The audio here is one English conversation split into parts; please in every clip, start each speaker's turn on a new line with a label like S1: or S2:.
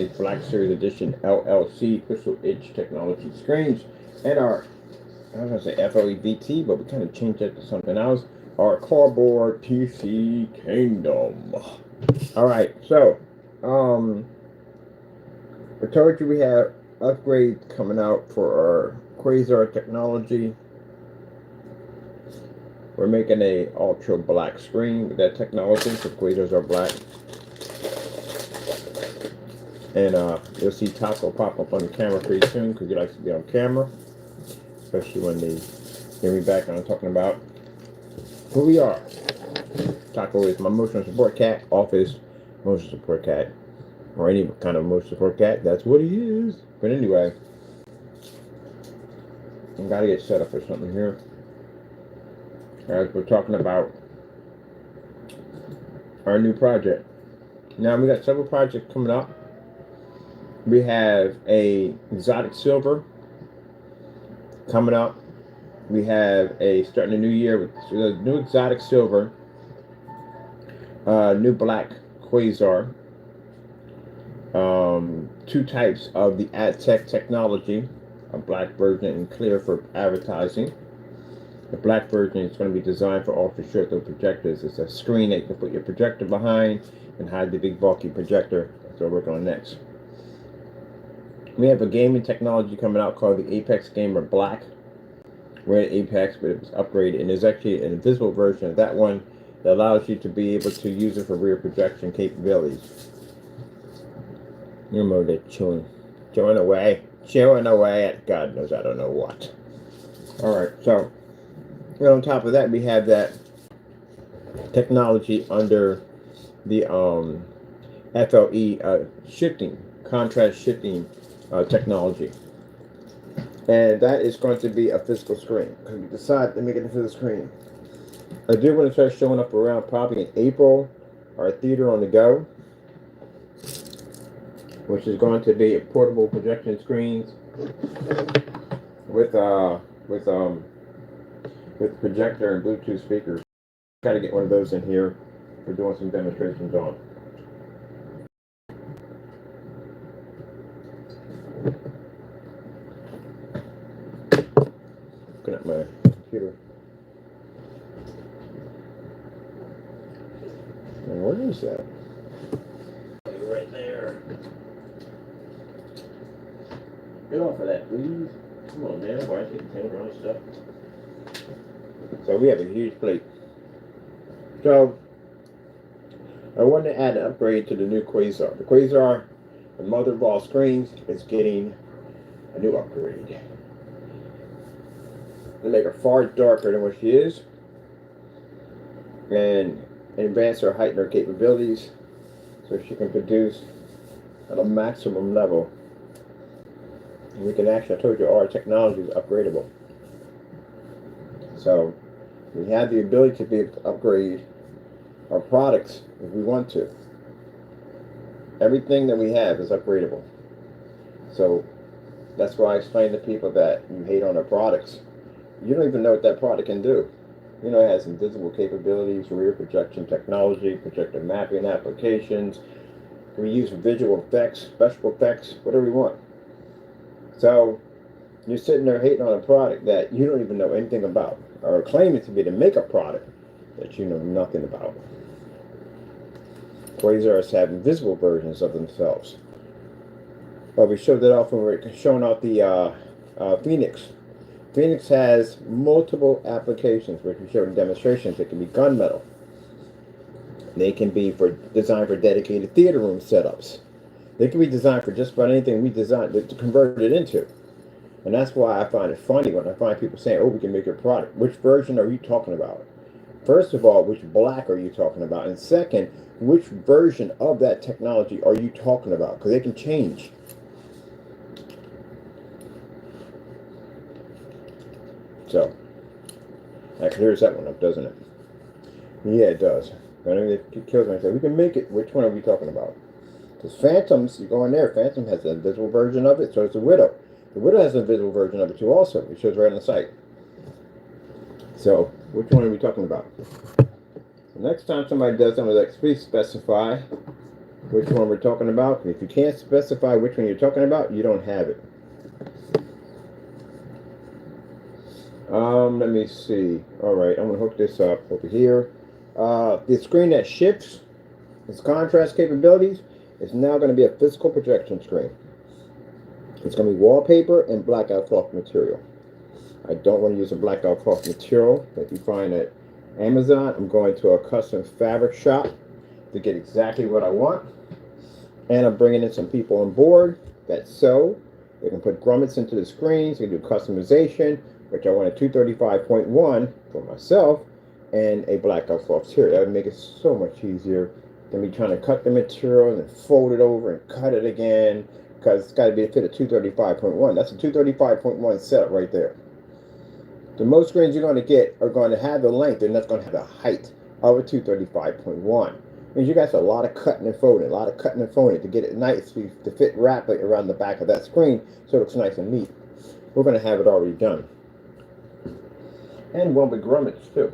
S1: Black Series Edition LLC Crystal Edge Technology screens, and our, I was going to say FLE but we kind of changed that to something else. Our cardboard PC Kingdom. All right, so I told you we have upgrades coming out for our Quasar technology. We're making a ultra black screen with that technology because Quasars are black. And you'll see Taco pop up on the camera pretty soon because he likes to be on camera, especially when they hear me back and I'm talking about who we are. Taco is my emotional support cat, office emotional support cat, or any kind of emotional support cat. That's what he is. But anyway, I gotta get set up for something here. As we're talking about our new project. Now we got several projects coming up. We have a exotic silver coming up. We have a starting a new year with a new exotic silver, new black quasar, two types of the AdTech technology, a black version and clear for advertising. The black version is going to be designed for ultra short throw projectors. It's a screen that you can put your projector behind and hide the big bulky projector. That's what we're working on next. We have a gaming technology coming out called the Apex Gamer Black. We're at Apex, but it was upgraded, and there's actually an invisible version of that one that allows you to be able to use it for rear projection capabilities. You know they're chewing away at God knows I don't know what. All right, so right on top of that, we have that technology under the FLE shifting, contrast shifting technology. And that is going to be a physical screen. Because we decided to make it a physical screen. I do want to start showing up around probably in April, our theater on the go, which is going to be portable projection screens with projector and Bluetooth speakers. Got to get one of those in here. We're doing some demonstrations on. Looking at my computer. And what is that? Right there. Get off of that, please. Come on, man. Why are you taking the wrong stuff? So we have a huge plate. So I wanted to add an upgrade to the new Quasar. The Quasar, the mother of all screens, is getting a new upgrade. To make her far darker than what she is, and advance her height and her capabilities, so she can produce at a maximum level. And we can actually, I told you, all our technology is upgradable. So we have the ability to be able to upgrade our products if we want to. Everything that we have is upgradable. So that's why I explain to people that you hate on our products. You don't even know what that product can do. You know, it has invisible capabilities, rear projection technology, projector mapping applications. We use visual effects, special effects, whatever you want. So you're sitting there hating on a product that you don't even know anything about, or claiming to be to make a product that you know nothing about. Quasars have invisible versions of themselves. Well, we showed that off when we were showing off the Phoenix. Phoenix has multiple applications, which we showed in demonstrations. It can be gunmetal. They can be designed for dedicated theater room setups. They can be designed for just about anything we designed to convert it into. And that's why I find it funny when I find people saying, oh, we can make your product. Which version are you talking about? First of all, which black are you talking about? And second, which version of that technology are you talking about? Because they can change. So, that clears that one up, doesn't it? Yeah, it does. I mean, it kills me. I say, we can make it. Which one are we talking about? Because Phantoms, you go in there, Phantom has an invisible version of it, so does the Widow. The Widow has an invisible version of it too also. It shows right on the site. So, which one are we talking about? So next time somebody does something like, please specify which one we're talking about. If you can't specify which one you're talking about, you don't have it. Let me see. All right, I'm gonna hook this up over here. The screen that shifts its contrast capabilities is now going to be a physical projection screen. It's going to be wallpaper and blackout cloth material. I don't want to use a blackout cloth material that you find at Amazon. I'm going to a custom fabric shop to get exactly what I want. And I'm bringing in some people on board that sew. They can put grommets into the screens. They can do customization, which I want a 235.1 for myself and a blackout cloth material. That would make it so much easier than me trying to cut the material and fold it over and cut it again, because it's got to be a fit of 235.1. That's a 235.1 setup right there. The most screens you're going to get are going to have the length. They're not going to have the height of a 235.1. Means you got a lot of cutting and folding, to get it nice to fit rapidly around the back of that screen so it looks nice and neat. We're going to have it already done. And one with grommets too.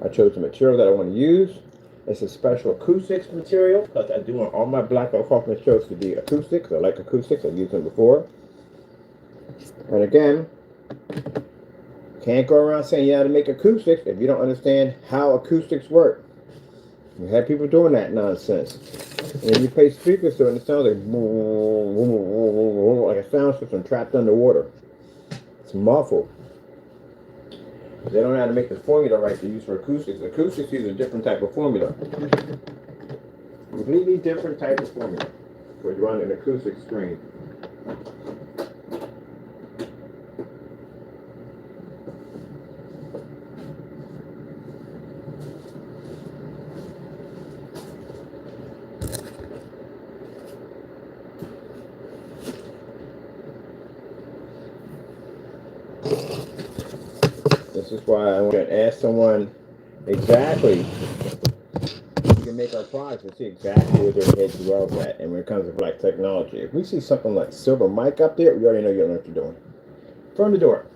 S1: I chose the material that I want to use. It's a special acoustics material, because I do want all my blackout cloth materials to be acoustics. I like acoustics. I've used them before. And again, can't go around saying you how to make acoustics if you don't understand how acoustics work. You have people doing that nonsense. And you play speakers to it, and it sounds like a sound system trapped underwater. It's muffled. They don't know how to make the formula right to use for acoustics. Acoustics use a different type of formula. Completely different type of formula for running an acoustic screen. This is why I want to ask someone exactly. We can make our products and see exactly where their head dwells at. And when it comes to black technology, if we see something like silver mic up there, we already know you don't know what you're doing. From the door.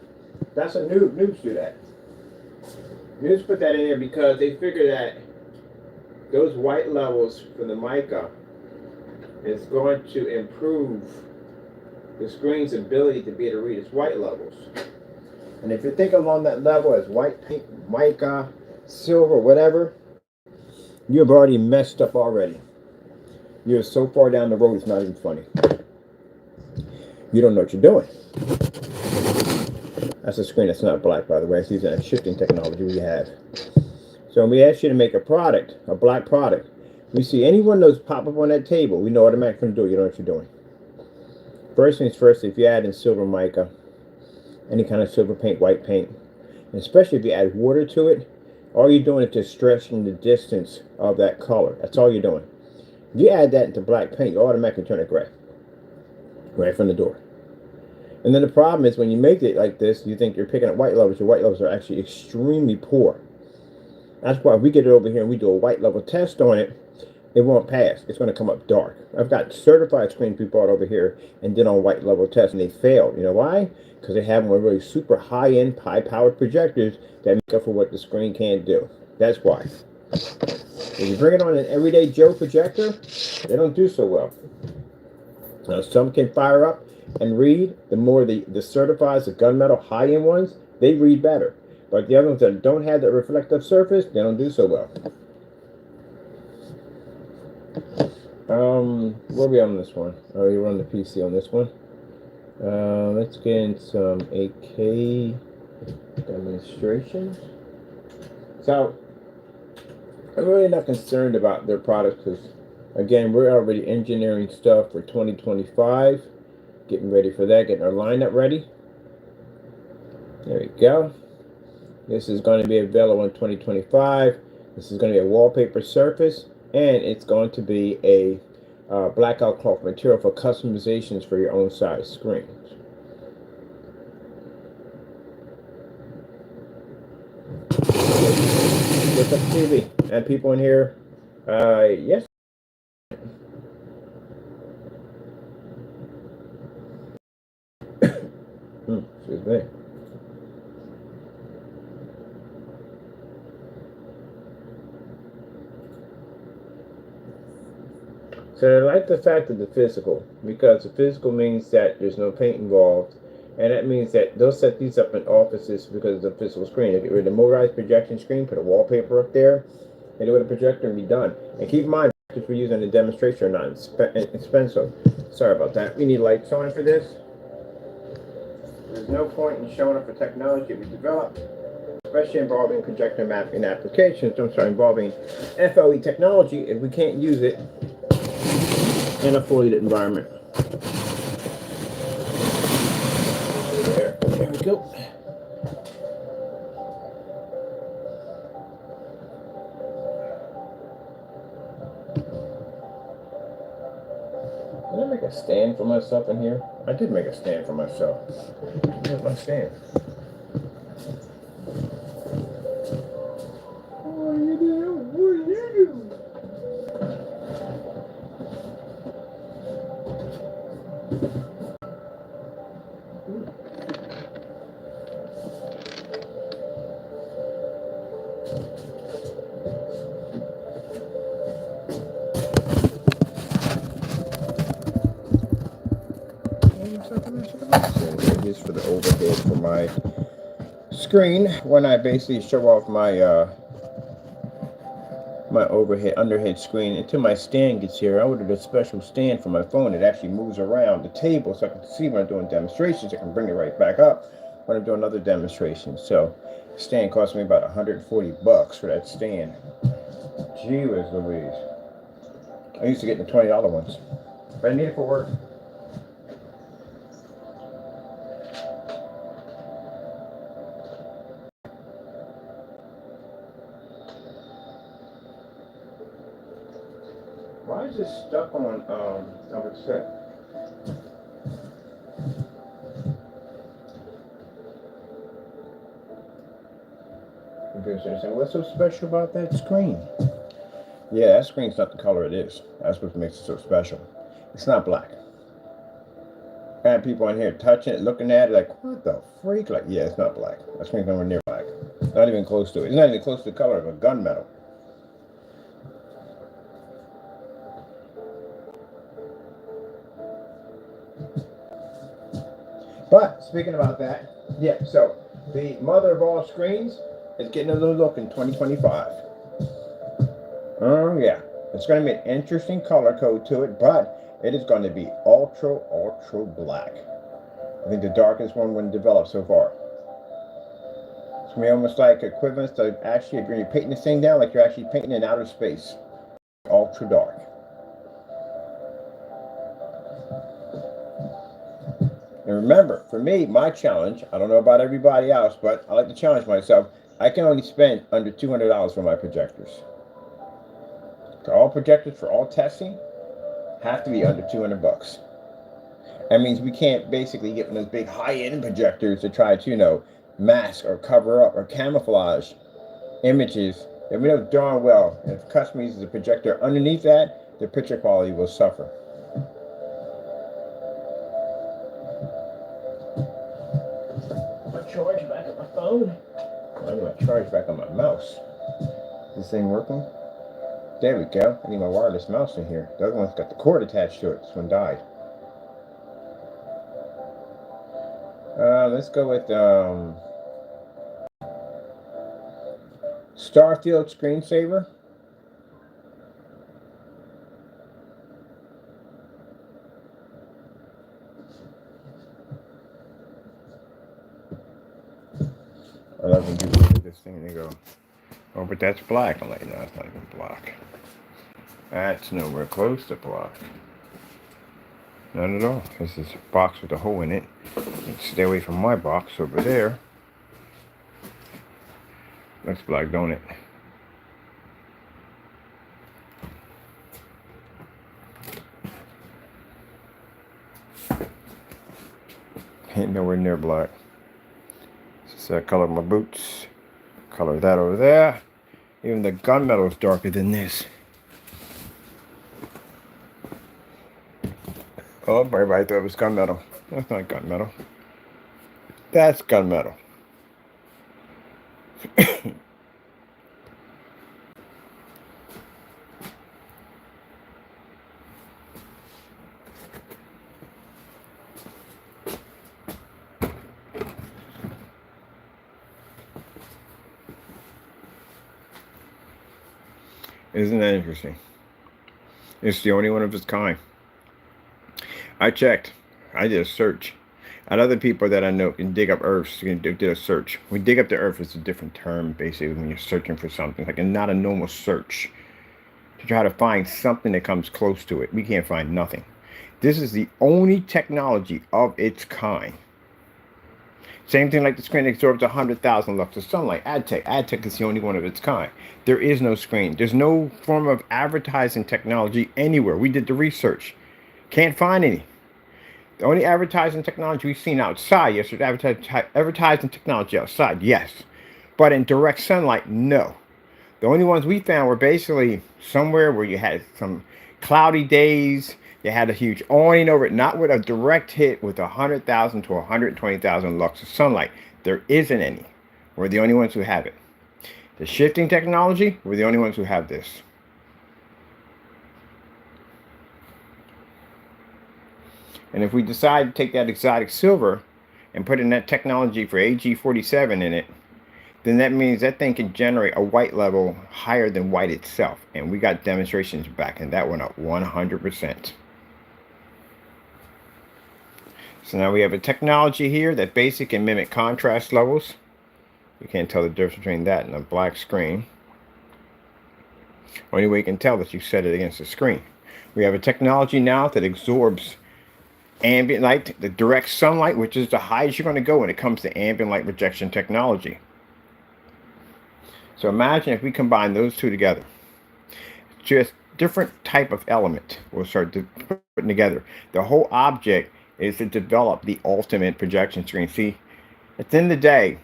S1: That's a noob. Noobs do that. Noobs put that in there because they figure that those white levels from the mica is going to improve the screen's ability to be able to read its white levels. And if you think along that level as white paint, mica, silver, whatever, you've already messed up already. You're so far down the road, it's not even funny. You don't know what you're doing. That's a screen that's not black, by the way. It's using that shifting technology we have. So when we ask you to make a product, a black product, we see any one of those pop up on that table, we know automatically from the door, you know what you're doing. First things first, if you add in silver mica, any kind of silver paint, white paint, and especially if you add water to it, all you're doing is just stretching the distance of that color. That's all you're doing. If you add that into black paint, you automatically turn it gray. Right from the door. And then the problem is when you make it like this, you think you're picking up white levels. Your white levels are actually extremely poor. That's why if we get it over here and we do a white level test on it, it won't pass. It's going to come up dark. I've got certified screens we brought over here and did on white level tests, and they failed. You know why? Because they have one really super high-end, high-powered projectors that make up for what the screen can't do. That's why. If you bring it on an everyday Joe projector, they don't do so well. Now, some can fire up and read. The more the certified, the gunmetal high-end ones, they read better. But the other ones that don't have that reflective surface, they don't do so well. Where are we on this one? Oh, you run the PC on this one. Let's get in some 8K demonstrations. So, I'm really not concerned about their products because, again, we're already engineering stuff for 2025. Getting ready for that, getting our lineup ready. There we go. This is going to be available in 2025. This is going to be a wallpaper surface, and it's going to be a blackout cloth material for customizations for your own size screens. What's up, TV? And people in here? Yes. Excuse me. So I like the fact of the physical, because the physical means that there's no paint involved, and that means that they'll set these up in offices because of the physical screen. They get rid of the motorized projection screen, put a wallpaper up there, and do it with a projector and be done. And keep in mind, if we're using a demonstration are not expensive. Sorry about that. We need lights on for this. There's no point in showing up for technology we developed, especially involving projector mapping applications. I'm sorry, involving FLE technology, if we can't use it in a fully lit environment. There we go. Did I make a stand for myself in here? I did make a stand for myself. Where's my stand? What are you doing? What are you doing? This for the overhead for my screen when I basically show off my my overhead underhead screen until my stand gets here. I ordered a special stand for my phone. It actually moves around the table so I can see when I'm doing demonstrations. I can bring it right back up when I'm doing other demonstrations. So the stand cost me about 140 bucks for that stand. Gee whiz Louise. I used to get the $20 ones, but I need it for work. Why is this stuck on number 6? Computer saying, what's so special about that screen? Yeah, that screen's not the color it is. That's what makes it so special. It's not black. I have people in here touching it, looking at it like, what the freak? Like, yeah, it's not black. That screen's nowhere near black. Not even close to it. It's not even close to the color of a gunmetal. But speaking about that, yeah, so the mother of all screens is getting a little look in 2025. Oh, yeah. It's going to be an interesting color code to it, but it is going to be ultra, ultra black. I think the darkest one when developed so far. It's going to be almost like equivalent to actually, if you're painting this thing down, like you're actually painting in outer space. Ultra dark. And remember, for me, my challenge, I don't know about everybody else, but I like to challenge myself. I can only spend under $200 for my projectors. So all projectors for all testing have to be under 200 bucks. That means we can't basically get one of those big high-end projectors to try to, mask or cover up or camouflage images that we know darn well if a customer uses a projector underneath that, the picture quality will suffer. My charge back on my phone. I'm going to charge back on my mouse. Is this thing working? There we go. I need my wireless mouse in here. The other one's got the cord attached to it. This one died. Let's go with Starfield Screensaver. I love when people look at this thing and they go, oh, but that's black. I'm like, no, it's not even black. That's nowhere close to black. Not at all. This is a box with a hole in it. Stay away from my box over there. Looks black, don't it? Ain't nowhere near black. This is the color of my boots. Color of that over there. Even the gunmetal is darker than this. Oh, everybody thought it was gunmetal. That's not gunmetal. That's gunmetal. Isn't that interesting? It's the only one of its kind. I checked. I did a search. And other people that I know can dig up earths, can do a search. We dig up the earth is a different term, basically, when you're searching for something. Like, not a normal search. To try to find something that comes close to it. We can't find nothing. This is the only technology of its kind. Same thing like the screen absorbs 100,000 lux of sunlight. AdTech. AdTech is the only one of its kind. There is no screen. There's no form of advertising technology anywhere. We did the research. Can't find any. The only advertising technology we've seen outside, yes, there's advertising technology outside, yes. But in direct sunlight, no. The only ones we found were basically somewhere where you had some cloudy days, you had a huge awning over it, not with a direct hit with 100,000 to 120,000 lux of sunlight. There isn't any. We're the only ones who have it. The shifting technology, we're the only ones who have this. And if we decide to take that exotic silver and put in that technology for AG47 in it, then that means that thing can generate a white level higher than white itself. And we got demonstrations back, and that went up 100%. So now we have a technology here that basically can mimic contrast levels. You can't tell the difference between that and a black screen. Only way you can tell is you set it against the screen. We have a technology now that absorbs ambient light, the direct sunlight, which is the highest you're going to go when it comes to ambient light projection technology. So imagine if we combine those two together. Just different type of element we'll start putting together. The whole object is to develop the ultimate projection screen. See, at the end of the day,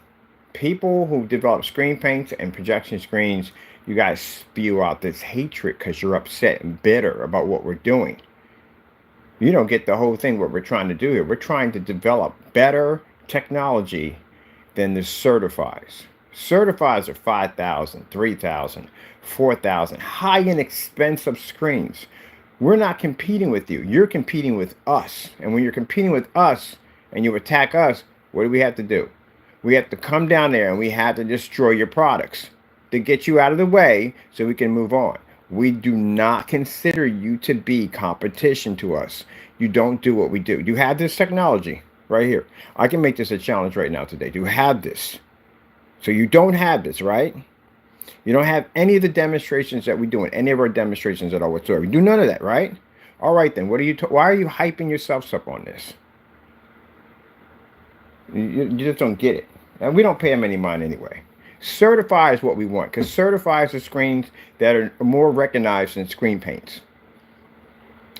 S1: people who develop screen paints and projection screens, you guys spew out this hatred because you're upset and bitter about what we're doing. You don't get the whole thing, what we're trying to do here. We're trying to develop better technology than the certifies. Certifies are 5,000, 3,000, 4,000, high-end expensive screens. We're not competing with you. You're competing with us. And when you're competing with us and you attack us, what do we have to do? We have to come down there and we have to destroy your products to get you out of the way so we can move on. We do not consider you to be competition to us. You don't do what we do. You have this technology right here. I can make this a challenge right now today. You have this. So you don't have this, right? You don't have any of the demonstrations that we do in any of our demonstrations at all whatsoever. You do none of that, right? All right, then. What are you? Why are you hyping yourselves up on this? You just don't get it. And we don't pay them any mind anyway. Certify is what we want, because certifies are screens that are more recognized than screen paints.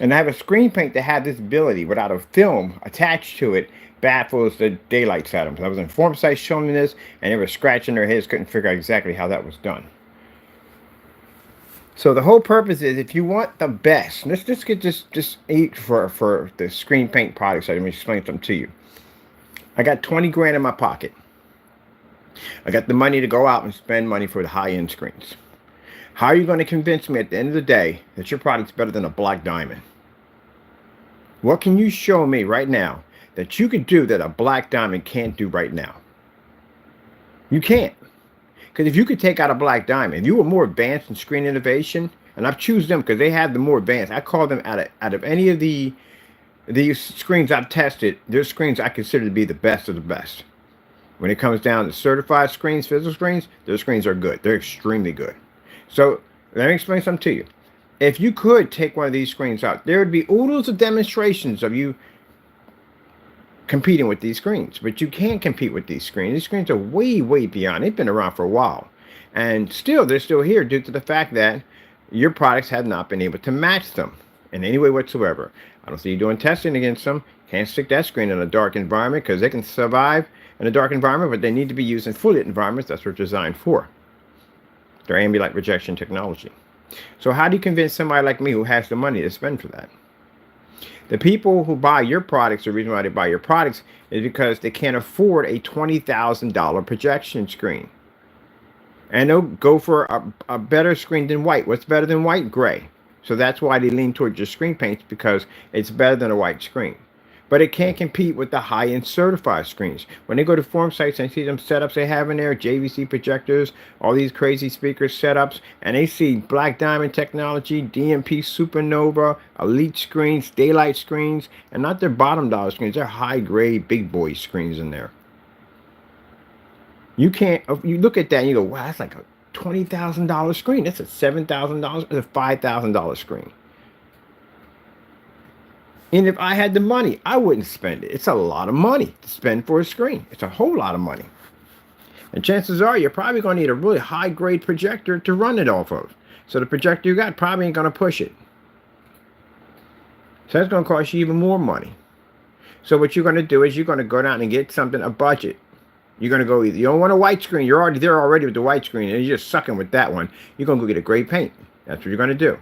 S1: And I have a screen paint that had this ability without a film attached to it baffles the daylights at them. I was in form sites showing me this, and they were scratching their heads, couldn't figure out exactly how that was done. So the whole purpose is, if you want the best, let's just get this for the screen paint products. Let me explain something to you. I got 20 grand in my pocket. I got the money to go out and spend money for the high-end screens. How are you going to convince me at the end of the day that your product's better than a black diamond? What can you show me right now that you can do that a black diamond can't do right now? You can't. Because if you could take out a black diamond, if you were more advanced in screen innovation, and I've choose them because they have the more advanced. I call them out of any of these screens I've tested, their screens I consider to be the best of the best. When it comes down to certified screens, physical screens, their screens are good. They're extremely good. So let me explain something to you. If you could take one of these screens out, there would be oodles of demonstrations of you competing with these screens. But you can't compete with these screens. These screens are way, way beyond. They've been around for a while. And still, they're still here due to the fact that your products have not been able to match them in any way whatsoever. I don't see you doing testing against them. Can't stick that screen in a dark environment because they can survive in a dark environment, but they need to be used in fully lit environments. That's what they're designed for. They're ambient light projection technology. So how do you convince somebody like me who has the money to spend for that? The people who buy your products, the reason why they buy your products is because they can't afford a $20,000 projection screen. And they'll go for a better screen than white. What's better than white? Gray. So that's why they lean towards your screen paints, because it's better than a white screen. But it can't compete with the high-end certified screens. When they go to forum sites and see them setups they have in there, JVC projectors, all these crazy speaker setups, and they see Black Diamond technology, DMP Supernova, Elite screens, daylight screens, and not their bottom dollar screens, they're high-grade, big boy screens in there. You can't, you look at that and you go, wow, that's like a $20,000 screen. That's a $7,000, a $5,000 screen. And if I had the money, I wouldn't spend it. It's a lot of money to spend for a screen. It's a whole lot of money. And chances are you're probably going to need a really high-grade projector to run it off of. So the projector you got probably ain't going to push it. So that's going to cost you even more money. So what you're going to do is you're going to go down and get something, a budget. You're going to go, you don't want a white screen. You're already there already with the white screen, and you're just sucking with that one. You're going to go get a gray paint. That's what you're going to do.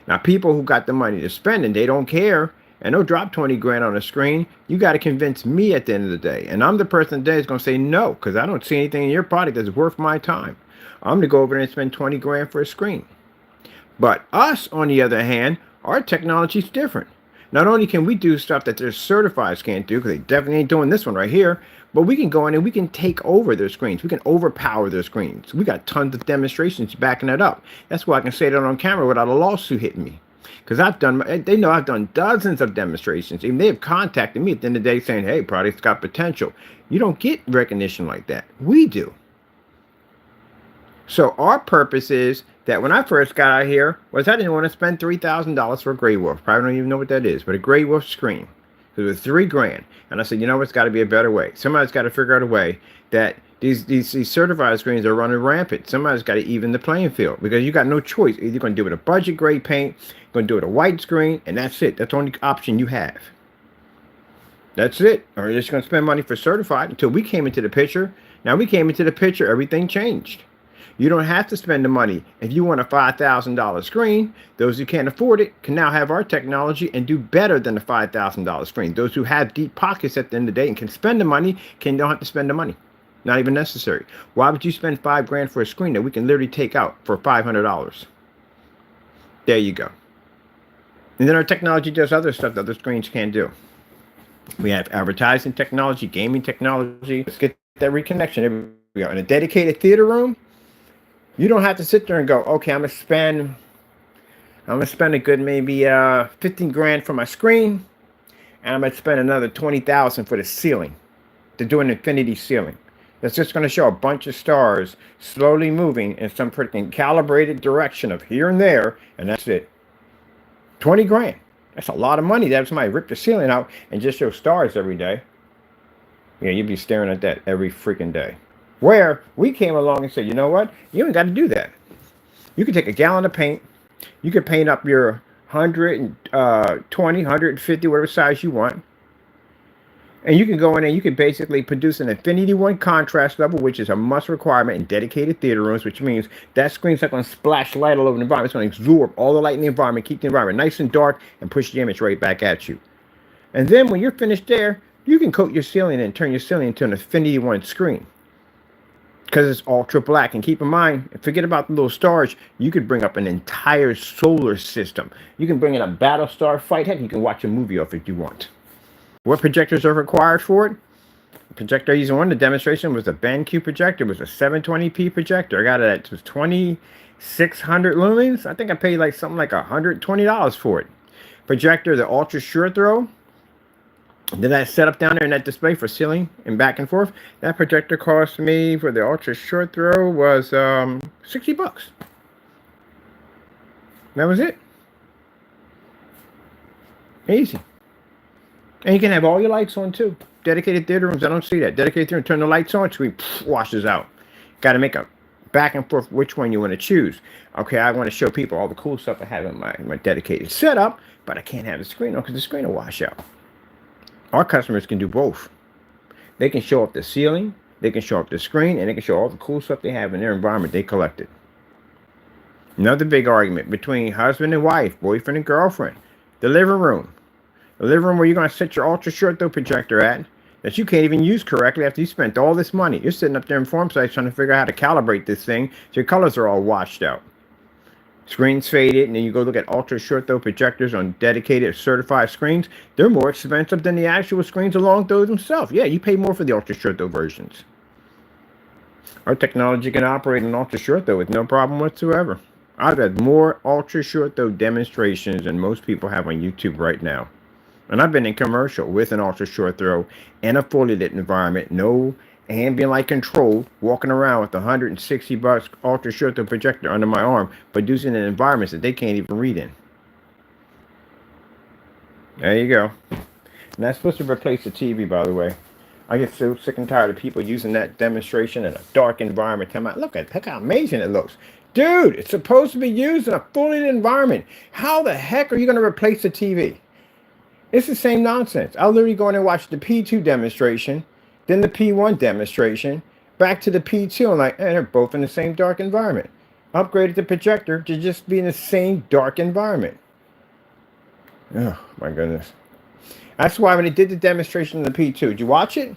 S1: Now, people who got the money to spend and they don't care, and they'll drop 20 grand on a screen, you got to convince me at the end of the day. And I'm the person today that's going to say no, because I don't see anything in your product that's worth my time. I'm going to go over there and spend 20 grand for a screen. But us, on the other hand, our technology is different. Not only can we do stuff that their certifieds can't do, because they definitely ain't doing this one right here, but we can go in and we can take over their screens. We can overpower their screens. We got tons of demonstrations backing it up. That's why I can say that on camera without a lawsuit hitting me. Because they know I've done dozens of demonstrations. Even they have contacted me at the end of the day saying, hey, product's got potential. You don't get recognition like that. We do. So our purpose is that when I first got out here, was I didn't want to spend $3,000 for a Grey Wolf. Probably don't even know what that is, but a Grey Wolf screen. It was $3 grand. And I said, you know, it's got to be a better way. Somebody's got to figure out a way that these certified screens are running rampant. Somebody's got to even the playing field, because you got no choice. Either you're going to do it with a budget grade paint, you're going to do it a white screen, and that's it. That's the only option you have. That's it. Or you're just going to spend money for certified until we came into the picture. Now we came into the picture, everything changed. You don't have to spend the money. If you want a $5,000 screen, those who can't afford it can now have our technology and do better than the $5,000 screen. Those who have deep pockets at the end of the day and can spend the money don't have to spend the money. Not even necessary. Why would you spend $5 grand for a screen that we can literally take out for $500? There you go. And then our technology does other stuff that other screens can't do. We have advertising technology, gaming technology. Let's get that reconnection. There we go. In a dedicated theater room, you don't have to sit there and go, okay, I'm gonna spend a good maybe 15 grand for my screen, and I'm gonna spend another 20,000 for the ceiling, to do an infinity ceiling. That's just gonna show a bunch of stars slowly moving in some freaking calibrated direction of here and there, and that's it. 20 grand. That's a lot of money to have somebody rip the ceiling out and just show stars every day. Yeah, you'd be staring at that every freaking day. Where we came along and said, you know what? You ain't got to do that. You can take a gallon of paint. You can paint up your 120, 150, whatever size you want. And you can go in and you can basically produce an Infinity 1 contrast level, which is a must requirement in dedicated theater rooms, which means that screen's not going to splash light all over the environment. It's going to absorb all the light in the environment, keep the environment nice and dark, and push the image right back at you. And then when you're finished there, you can coat your ceiling and turn your ceiling into an Infinity 1 screen, because it's ultra black. And keep in mind, forget about the little stars, you could bring up an entire solar system. You can bring in a Battlestar fight. Heck, you can watch a movie off if you want. What projectors are required for it? The projector I used in one of the demonstration was a BenQ projector. It was a 720p projector. I got it at, it was 2,600 lumens. I think I paid like something like $120 for it. Projector, the ultra sure throw. Then I set up down there in that display for ceiling and back and forth. That projector cost me for the ultra short throw was $60. That was it. Easy. And you can have all your lights on too. Dedicated theater rooms, I don't see that. Dedicated theater room, turn the lights on, screen washes out. Got to make a back and forth which one you want to choose. Okay, I want to show people all the cool stuff I have in my dedicated setup, but I can't have the screen on because the screen will wash out. Our customers can do both. They can show up the ceiling, they can show up the screen, and they can show all the cool stuff they have in their environment they collected. Another big argument between husband and wife, boyfriend and girlfriend. The living room. The living room where you're going to set your ultra short throw projector at, that you can't even use correctly after you spent all this money. You're sitting up there in form sites trying to figure out how to calibrate this thing so your colors are all washed out. Screens faded, and then you go look at ultra short throw projectors on dedicated certified screens. They're more expensive than the actual screens along those themselves. Yeah, you pay more for the ultra short throw versions. Our technology can operate in ultra short throw with no problem whatsoever. I've had more ultra short throw demonstrations than most people have on YouTube right now. And I've been in commercial with an ultra short throw in a fully lit environment, no ambient light control, walking around with a $160 ultra short throw projector under my arm, producing in environments that they can't even read in. There you go. And that's supposed to replace the TV, by the way. I get so sick and tired of people using that demonstration in a dark environment. Tell me, look how amazing it looks. Dude, it's supposed to be used in a fully lit environment. How the heck are you going to replace the TV? It's the same nonsense. I'll literally go in and watch the P2 demonstration, then the P1 demonstration, back to the P2. I'm like, they're both in the same dark environment. Upgraded the projector to just be in the same dark environment. Oh, my goodness. That's why when they did the demonstration in the P2, did you watch it?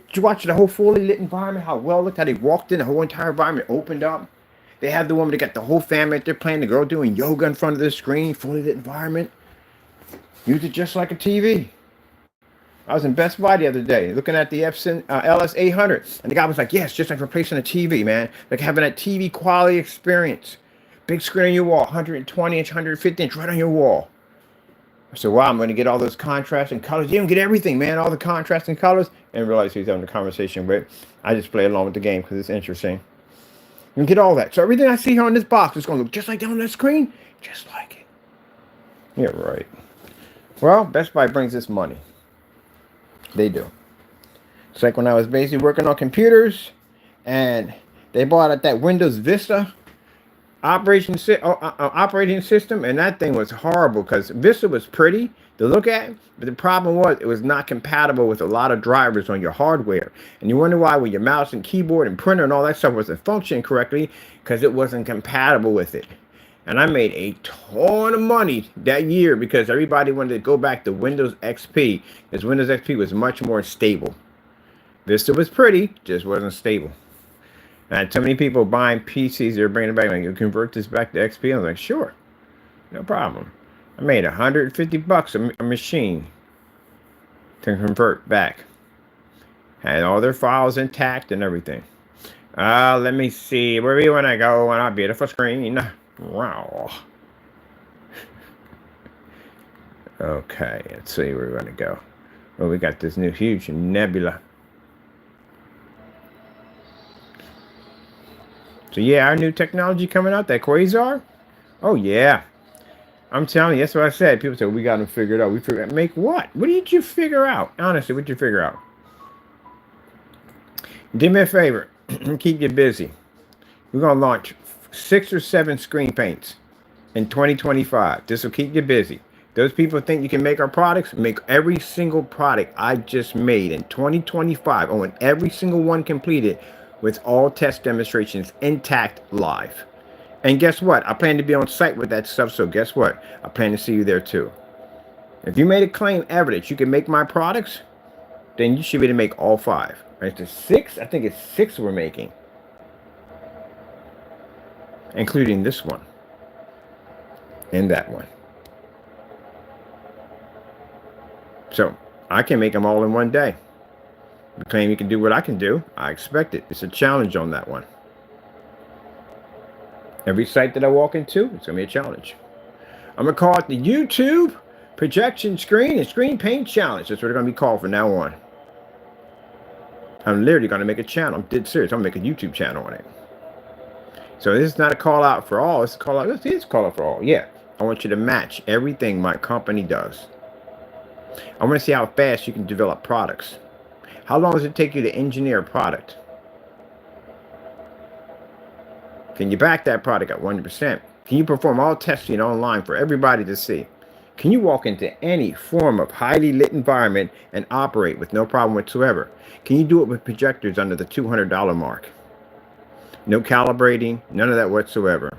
S1: Did you watch the whole fully lit environment? How well it looked, how they walked in, the whole entire environment opened up. They had the woman that got the whole family they're playing, the girl doing yoga in front of the screen, fully lit environment. Use it just like a TV. I was in Best Buy the other day looking at the LS 800, and the guy was like, yes, just like replacing a TV, man. Like having that TV quality experience. Big screen on your wall, 120-inch, 150-inch right on your wall. I said, wow, I'm going to get all those contrasts and colors. You don't get everything, man, all the contrasts and colors. And realize who he's having a conversation with. I just play along with the game because it's interesting. You can get all that. So everything I see here on this box is going to look just like that on that screen. Just like it. Yeah, right. Well, Best Buy brings us money. They do. It's like when I was basically working on computers and they bought out that Windows Vista operating system, and that thing was horrible because Vista was pretty to look at, but the problem was it was not compatible with a lot of drivers on your hardware. And you wonder why when your mouse and keyboard and printer and all that stuff wasn't functioning correctly, because it wasn't compatible with it. And I made a ton of money that year because everybody wanted to go back to Windows XP because Windows XP was much more stable. Vista was pretty, just wasn't stable. And I had so many people buying PCs, they're bringing it back, like, you convert this back to XP? I was like, sure, no problem. I made $150 a machine to convert back. Had all their files intact and everything. Let me see, where do you want to go on our beautiful screen? Wow. Okay, let's see where we're going to go. Well, we got this new huge nebula. So yeah, our new technology coming out, that quasar. Oh yeah, I'm telling you, that's what I said. People say we got them figured out. We figured out. Make what? What did you figure out? Honestly, what did you figure out? Do me a favor, keep you busy. We're gonna launch 6 or 7 screen paints in 2025. This will keep you busy. Those people think you can make our products. Make every single product I just made in 2025. I want every single one completed with all test demonstrations intact live. And guess what? I plan to be on site with that stuff. So guess what? I plan to see you there too. If you made a claim ever that you can make my products, then you should be able to make all 5. Right? There's 6. I think it's 6 we're making, including this one and that one. So I can make them all in one day. You claim you can do what I can do. I expect it. It's a challenge on that one. Every site that I walk into, it's going to be a challenge. I'm going to call it the YouTube Projection Screen and Screen Paint Challenge. That's what it's going to be called from now on. I'm literally going to make a channel. I'm dead serious. I'm going to make a YouTube channel on it. So this is not a call out for all. It's a call out. This is a call out for all. Yeah. I want you to match everything my company does. I want to see how fast you can develop products. How long does it take you to engineer a product? Can you back that product at 100%? Can you perform all testing online for everybody to see? Can you walk into any form of highly lit environment and operate with no problem whatsoever? Can you do it with projectors under the $200 mark? No calibrating, none of that whatsoever.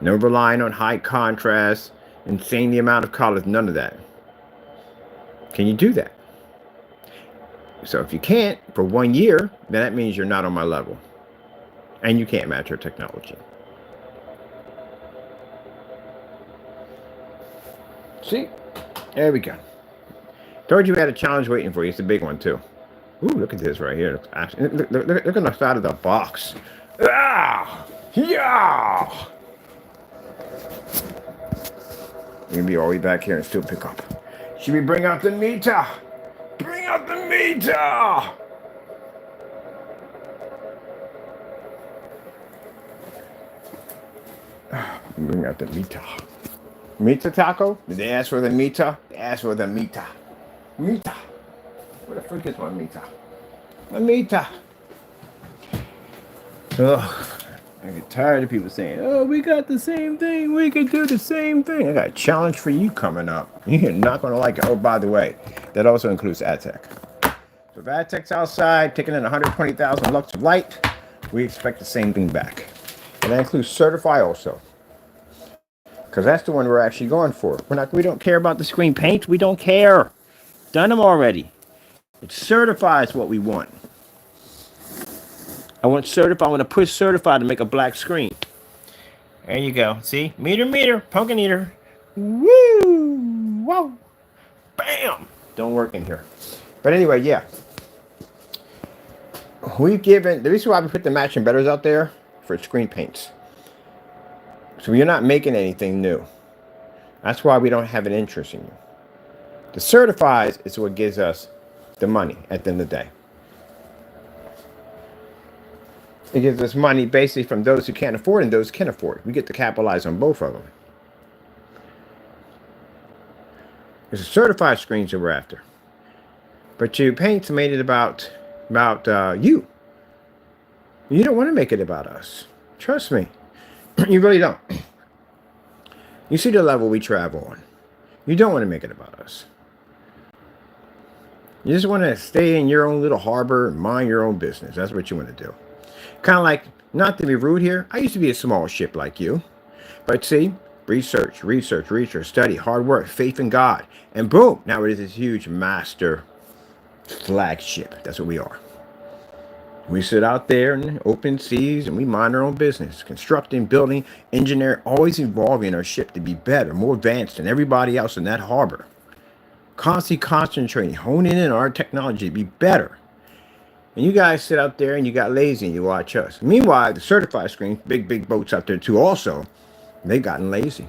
S1: No relying on high contrast, insanely amount of colors, none of that. Can you do that? So if you can't for 1 year, then that means you're not on my level. And you can't match our technology. See? There we go. Told you we had a challenge waiting for you. It's a big one, too. Ooh, look at this right here. Look on the side of the box. Ah! Yeah! You'll be all the way back here and still pick up. Should we bring out the meter? Bring out the meter! Bring out the meter. Meter taco? Did they ask for the meter? They asked for the meter. Meter. Where the frick is my meter? My meter. Ugh. I get tired of people saying, oh, we got the same thing. We can do the same thing. I got a challenge for you coming up. You're not going to like it. Oh, by the way, that also includes AdTech. So if AdTech's outside, taking in 120,000 lux of light, we expect the same thing back. And that includes Certify also. Because that's the one we're actually going for. We don't care about the screen paint. We don't care. Done them already. It certifies what we want. I want certified. I want to push certified to make a black screen. There you go. See? Meter, pumpkin eater. Woo! Whoa! Bam! Don't work in here. But anyway, yeah. We've given... The reason why we put the matching betters out there for screen paints. So you're not making anything new. That's why we don't have an interest in you. The certifies is what gives us the money at the end of the day. It gives us money basically from those who can't afford and those who can afford. We get to capitalize on both of them. It's a certified screens that we're after. But your paints made it about you. You don't want to make it about us. Trust me. You really don't. You see the level we travel on. You don't want to make it about us. You just want to stay in your own little harbor and mind your own business. That's what you want to do. Kind of like, not to be rude here, I used to be a small ship like you. But see, research, study, hard work, faith in God. And boom, now it is this huge master flagship. That's what we are. We sit out there in open seas and we mind our own business. Constructing, building, engineering, always evolving our ship to be better, more advanced than everybody else in that harbor. Constantly concentrating, honing in on our technology to be better. And you guys sit out there and you got lazy and you watch us. Meanwhile, the certified screens, big boats out there too also, they've gotten lazy.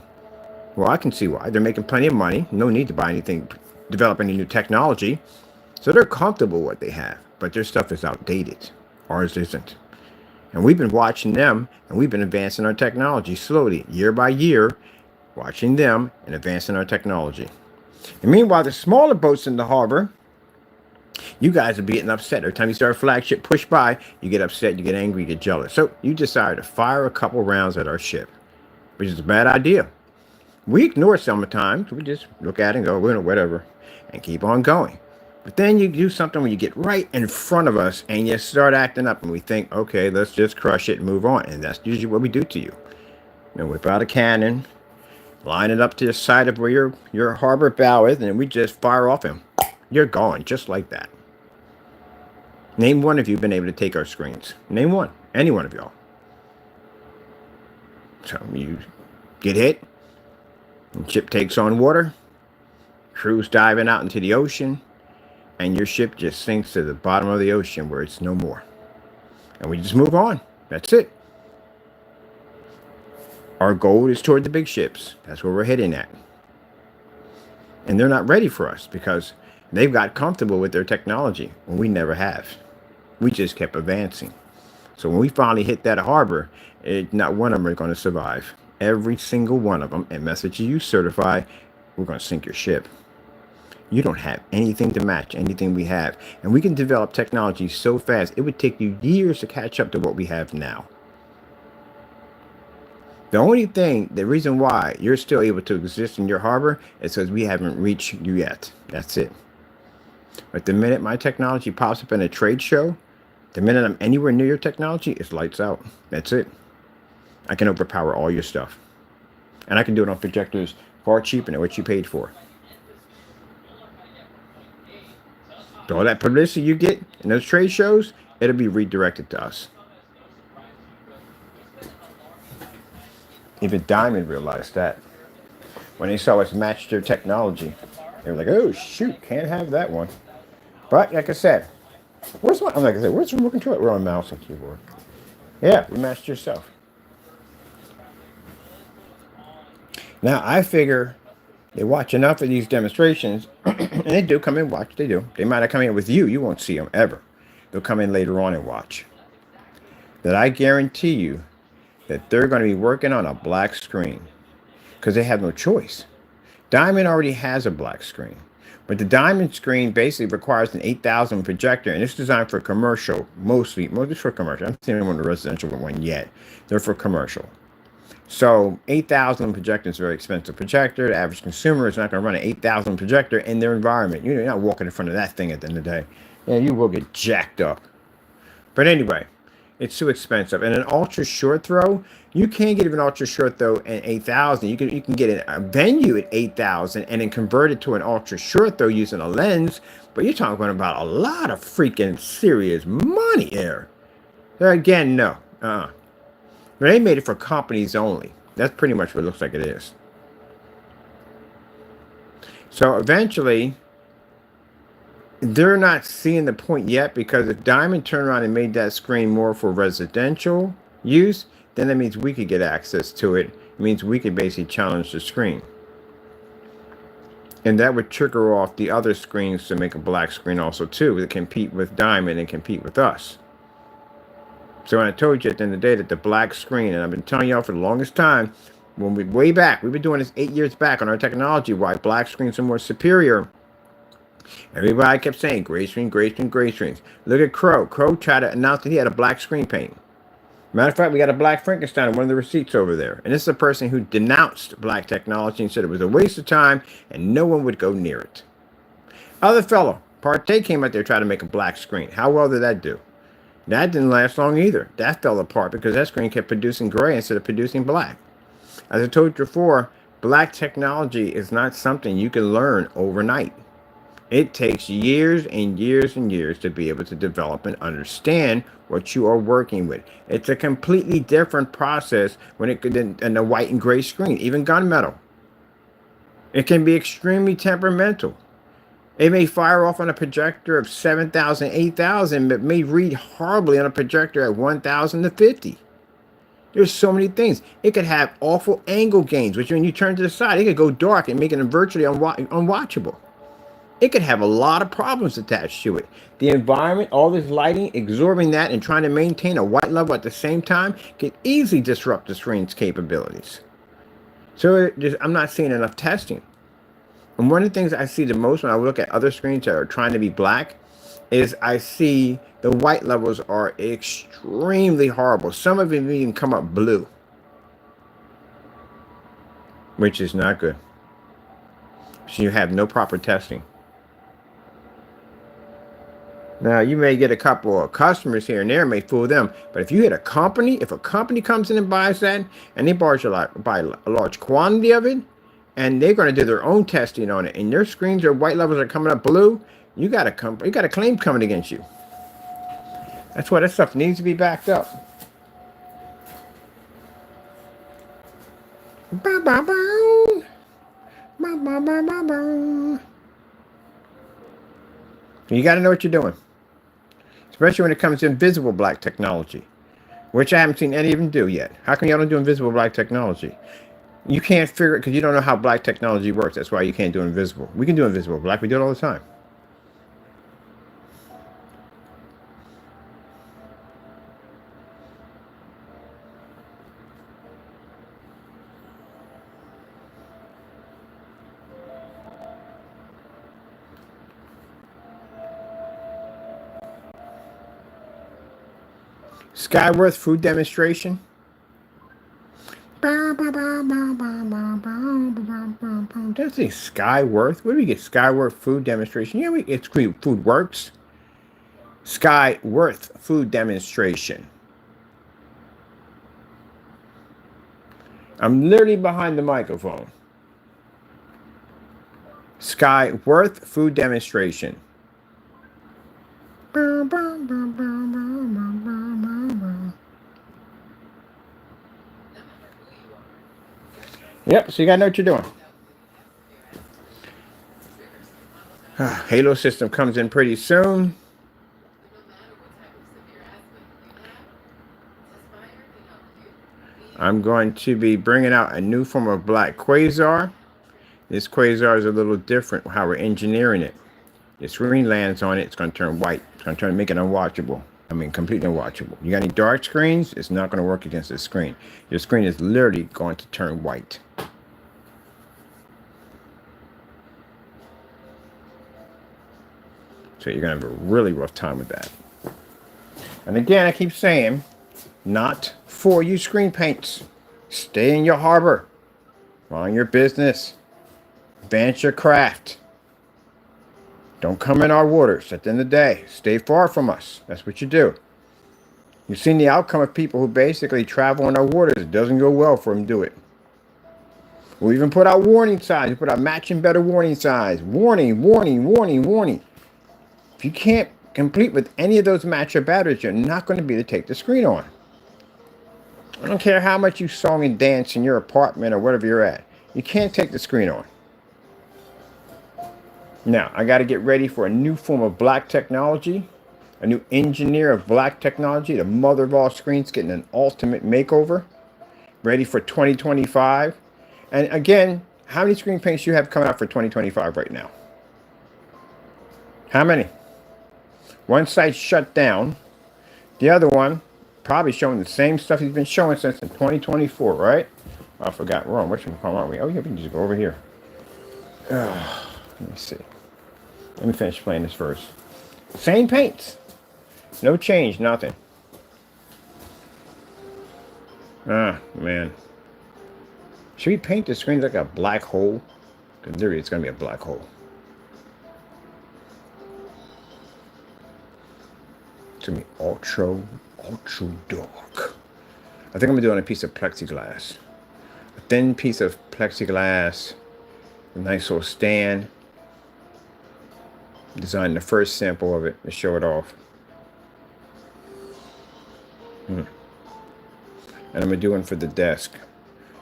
S1: Well, I can see why. They're making plenty of money. No need to buy anything, develop any new technology. So they're comfortable with what they have. But their stuff is outdated. Ours isn't. And we've been watching them and we've been advancing our technology slowly, year by year, watching them and advancing our technology. And meanwhile, the smaller boats in the harbor, you guys are getting upset. Every time you start a flagship push by, you get upset, you get angry, you get jealous. So you decide to fire a couple rounds at our ship, which is a bad idea. We ignore it sometimes. We just look at it and go, well, whatever, and keep on going. But then you do something when you get right in front of us and you start acting up and we think, okay, let's just crush it and move on. And that's usually what we do to you. You know, whip out a cannon, line it up to the side of where your harbor bow is, and we just fire off him. You're gone, just like that. Name one if you've been able to take our screens. Name one. Any one of y'all. So you get hit, and ship takes on water, crew's diving out into the ocean, and your ship just sinks to the bottom of the ocean where it's no more. And we just move on. That's it. Our goal is toward the big ships. That's where we're heading at. And they're not ready for us because they've got comfortable with their technology when we never have. We just kept advancing. So when we finally hit that harbor, not one of them are going to survive. Every single one of them, and message you certify, we're going to sink your ship. You don't have anything to match anything we have. And we can develop technology so fast, it would take you years to catch up to what we have now. The only thing, the reason why you're still able to exist in your harbor is because we haven't reached you yet. That's it. But the minute my technology pops up in a trade show, the minute I'm anywhere near your technology, it's lights out. That's it. I can overpower all your stuff. And I can do it on projectors far cheaper than what you paid for. So all that publicity you get in those trade shows, it'll be redirected to us. Even Diamond realized that. when they saw us match their technology. They were like, oh, shoot, can't have that one. But, like I said, where's the remote control? We're on mouse and keyboard. Yeah, we matched yourself. Now, I figure they watch enough of these demonstrations, and they do come in and watch. They do. They might have come in with you. You won't see them ever. They'll come in later on and watch. That I guarantee you that they're going to be working on a black screen because they have no choice. Diamond already has a black screen, but the Diamond screen basically requires an 8,000 projector, and it's designed for commercial, mostly for commercial. I haven't seen anyone with a residential one yet. They're for commercial. So 8,000 projector is a very expensive projector. The average consumer is not going to run an 8,000 projector in their environment. You're not walking in front of that thing at the end of the day. Yeah, you will get jacked up. But anyway, it's too expensive. And an ultra short throw, you can't get an ultra short throw at 8,000. You can get a venue at 8,000 and then convert it to an ultra short throw using a lens. But you're talking about a lot of freaking serious money there. There again, no. They made it for companies only. That's pretty much what it looks like it is. So eventually, they're not seeing the point yet, because if Diamond turned around and made that screen more for residential use, then that means we could get access to it. It means we could basically challenge the screen. And that would trigger off the other screens to make a black screen also too, that compete with Diamond and compete with us. So when I told you at the end of the day that the black screen, and I've been telling y'all for the longest time, when we've been doing this 8 years back on our technology, why black screens are more superior. Everybody kept saying gray screen, gray screen, gray screens. Look at Crow. Crow tried to announce that he had a black screen paint. Matter of fact, we got a black Frankenstein on one of the receipts over there. And this is a person who denounced black technology and said it was a waste of time and no one would go near it. Other fellow, Partey, came out there trying to make a black screen. How well did that do? That didn't last long either. That fell apart because that screen kept producing gray instead of producing black. As I told you before, black technology is not something you can learn overnight. It takes years and years and years to be able to develop and understand what you are working with. It's a completely different process when it could than a white and gray screen, even gunmetal. It can be extremely temperamental. It may fire off on a projector of 7,000, 8,000, but may read horribly on a projector at 1,000 to 50. There's so many things. It could have awful angle gains, which when you turn to the side, it could go dark and make it virtually unwatchable. It could have a lot of problems attached to it. The environment, all this lighting, absorbing that and trying to maintain a white level at the same time can easily disrupt the screen's capabilities. So I'm not seeing enough testing. And one of the things I see the most when I look at other screens that are trying to be black is I see the white levels are extremely horrible. Some of them even come up blue, which is not good. So you have no proper testing. Now, you may get a couple of customers here and there, may fool them. But if you hit a company, if a company comes in and buys that, and they buy a large quantity of it, and they're going to do their own testing on it, and their screens or white levels are coming up blue, you got a claim coming against you. That's why that stuff needs to be backed up. You got to know what you're doing. Especially when it comes to invisible black technology, which I haven't seen any of them do yet. How come y'all don't do invisible black technology? You can't figure it because you don't know how black technology works. That's why you can't do invisible. We can do invisible black. We do it all the time. Skyworth food demonstration. That's a Skyworth. Where do we get Skyworth food demonstration? Yeah, it's Food Works. Skyworth food demonstration. I'm literally behind the microphone. Skyworth food demonstration. Yep, so you gotta know what you're doing. Halo system comes in pretty soon. I'm going to be bringing out a new form of black quasar. This quasar is a little different how we're engineering it. The screen lands on it, it's going to turn white. It's going to make it unwatchable. I mean, completely unwatchable. You got any dark screens? It's not going to work against the screen. Your screen is literally going to turn white. So you're going to have a really rough time with that. And again, I keep saying, not for you screen paints. Stay in your harbor. Run your business. Advance your craft. Don't come in our waters at the end of the day. Stay far from us. That's what you do. You've seen the outcome of people who basically travel in our waters. It doesn't go well for them to do it. We even put out warning signs. We put out matching better warning signs. Warning, warning, warning, warning. If you can't complete with any of those match or batteries, you're not going to be able to take the screen on. I don't care how much you song and dance in your apartment or wherever you're at. You can't take the screen on. Now, I got to get ready for a new form of black technology. A new engineer of black technology. The mother of all screens getting an ultimate makeover. Ready for 2025. And again, how many screen paints do you have coming out for 2025 right now? How many? One site shut down. The other one probably showing the same stuff he's been showing since in 2024, right? Oh, I forgot. Wrong. Which one aren't we? Oh, yeah, we can just go over here. Let me see. Let me finish playing this first. Same paints. No change, nothing. Ah, man. Should we paint the screen like a black hole? Because literally it's going to be a black hole. It's going to be ultra dark. I think I'm going to do it on a piece of plexiglass. A thin piece of plexiglass. A nice little stand. Design the first sample of it to show it off. And I'm going to do one for the desk.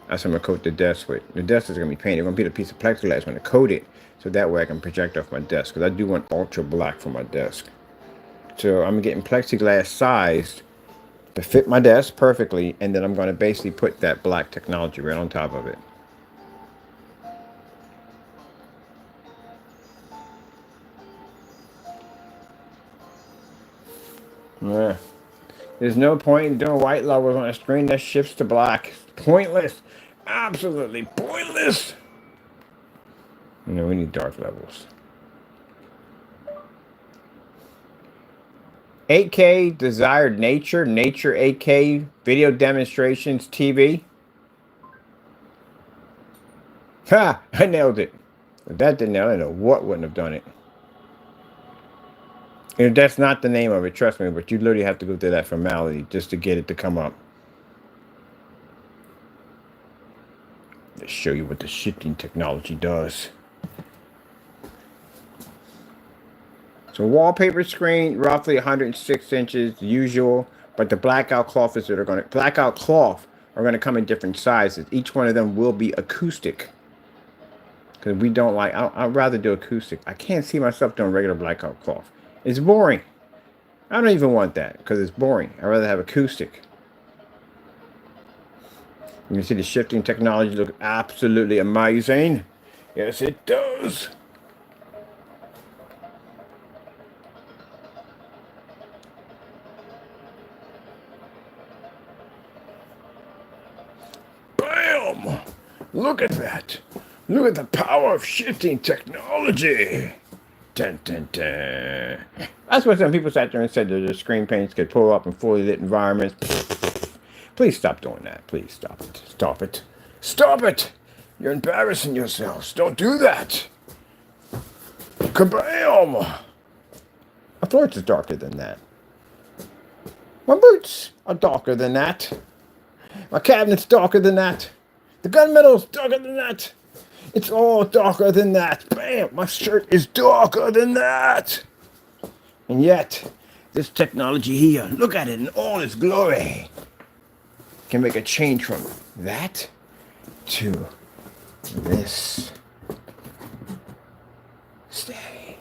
S1: That's what I'm going to coat the desk with. The desk is going to be painted. I'm going to be a piece of plexiglass. I'm going to coat it so that way I can project off my desk. Because I do want ultra black for my desk. So I'm getting plexiglass sized to fit my desk perfectly. And then I'm going to basically put that black technology right on top of it. Yeah. There's no point in doing white levels on a screen that shifts to black. Pointless. Absolutely pointless. You know, we need dark levels. 8K desired nature 8K video demonstrations TV. Ha! I nailed it. If that didn't nail it, I don't know what wouldn't have done it. And that's not the name of it, trust me, but you literally have to go through that formality just to get it to come up. Let's show you what the shifting technology does. So wallpaper screen, roughly 106 inches, usual, but the blackout cloth are going to come in different sizes. Each one of them will be acoustic. Because we don't like, I'd rather do acoustic. I can't see myself doing regular blackout cloth. It's boring. I don't even want that because it's boring. I'd rather have acoustic. You can see the shifting technology look absolutely amazing. Yes, it does. Bam! Look at that. Look at the power of shifting technology. Dun, dun, dun. That's what some people sat there and said that the screen paints could pull up in fully lit environments. Please stop doing that. Please stop it. Stop it. Stop it! You're embarrassing yourselves. Don't do that. Kabam! My floors is darker than that. My boots are darker than that. My cabinet's darker than that. The gunmetal's darker than that. It's all darker than that. Bam! My shirt is darker than that. And yet, this technology here, look at it in all its glory, can make a change from that to this. Stay.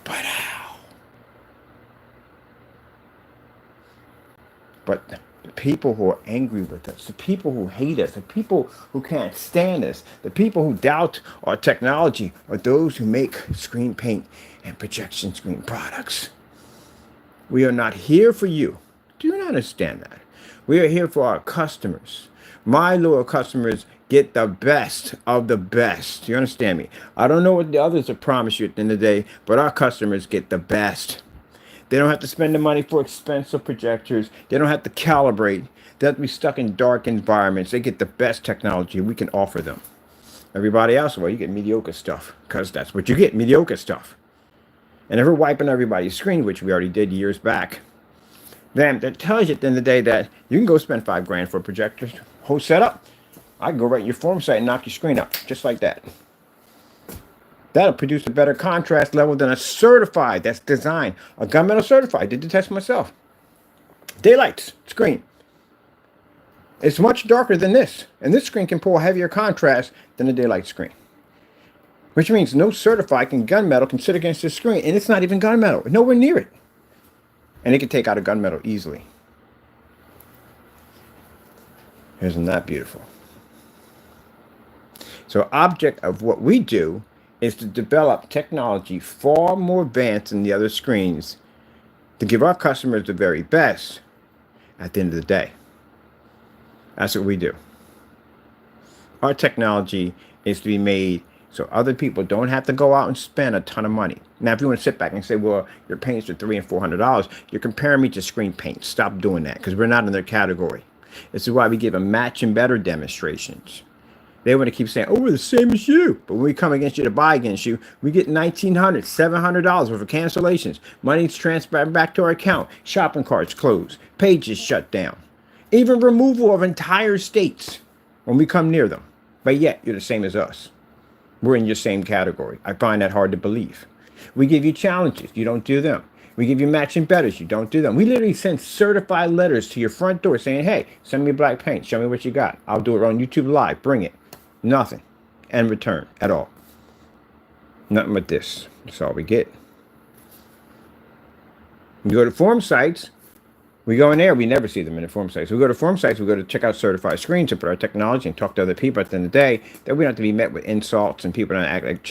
S1: But how? But the people who are angry with us, the people who hate us, the people who can't stand us, the people who doubt our technology are those who make screen paint and projection screen products. We are not here for you. Do you not understand that? We are here for our customers. My loyal customers get the best of the best. You understand me? I don't know what the others have promised you at the end of the day, but our customers get the best. They don't have to spend the money for expensive projectors. They don't have to calibrate. They have to be stuck in dark environments. They get the best technology we can offer them. Everybody else, well, you get mediocre stuff because that's what you get, mediocre stuff. And if we're wiping everybody's screen, which we already did years back, then that tells you at the end of the day that you can go spend $5 for a projector, whole setup. I can go right in your form site and knock your screen up, just like that. That'll produce a better contrast level than a certified, that's designed, a gunmetal certified, did the test myself. Daylight screen. It's much darker than this, and this screen can pull heavier contrast than a daylight screen. Which means no certified gunmetal can sit against this screen, and it's not even gunmetal, nowhere near it. And it can take out a gunmetal easily. Isn't that beautiful? So object of what we do is to develop technology far more advanced than the other screens to give our customers the very best at the end of the day. That's what we do. Our technology is to be made so other people don't have to go out and spend a ton of money. Now, if you want to sit back and say, well, your paints are $300 and $400, you're comparing me to screen paint. Stop doing that because we're not in their category. This is why we give them matching better demonstrations. They want to keep saying, oh, we're the same as you. But when we come against you to buy against you, we get $1,900, $700 worth of cancellations. Money's transferred back to our account. Shopping carts closed. Pages shut down. Even removal of entire states when we come near them. But yet, you're the same as us. We're in your same category. I find that hard to believe. We give you challenges. You don't do them. We give you matching betters. You don't do them. We literally send certified letters to your front door saying, hey, send me black paint. Show me what you got. I'll do it on YouTube Live. Bring it. Nothing in return at all. Nothing but this. That's all we get. We go to form sites. We go in there. We never see them in the form sites. We go to form sites. We go to check out certified screens and put our technology and talk to other people at the end of the day. That we don't have to be met with insults and people don't act like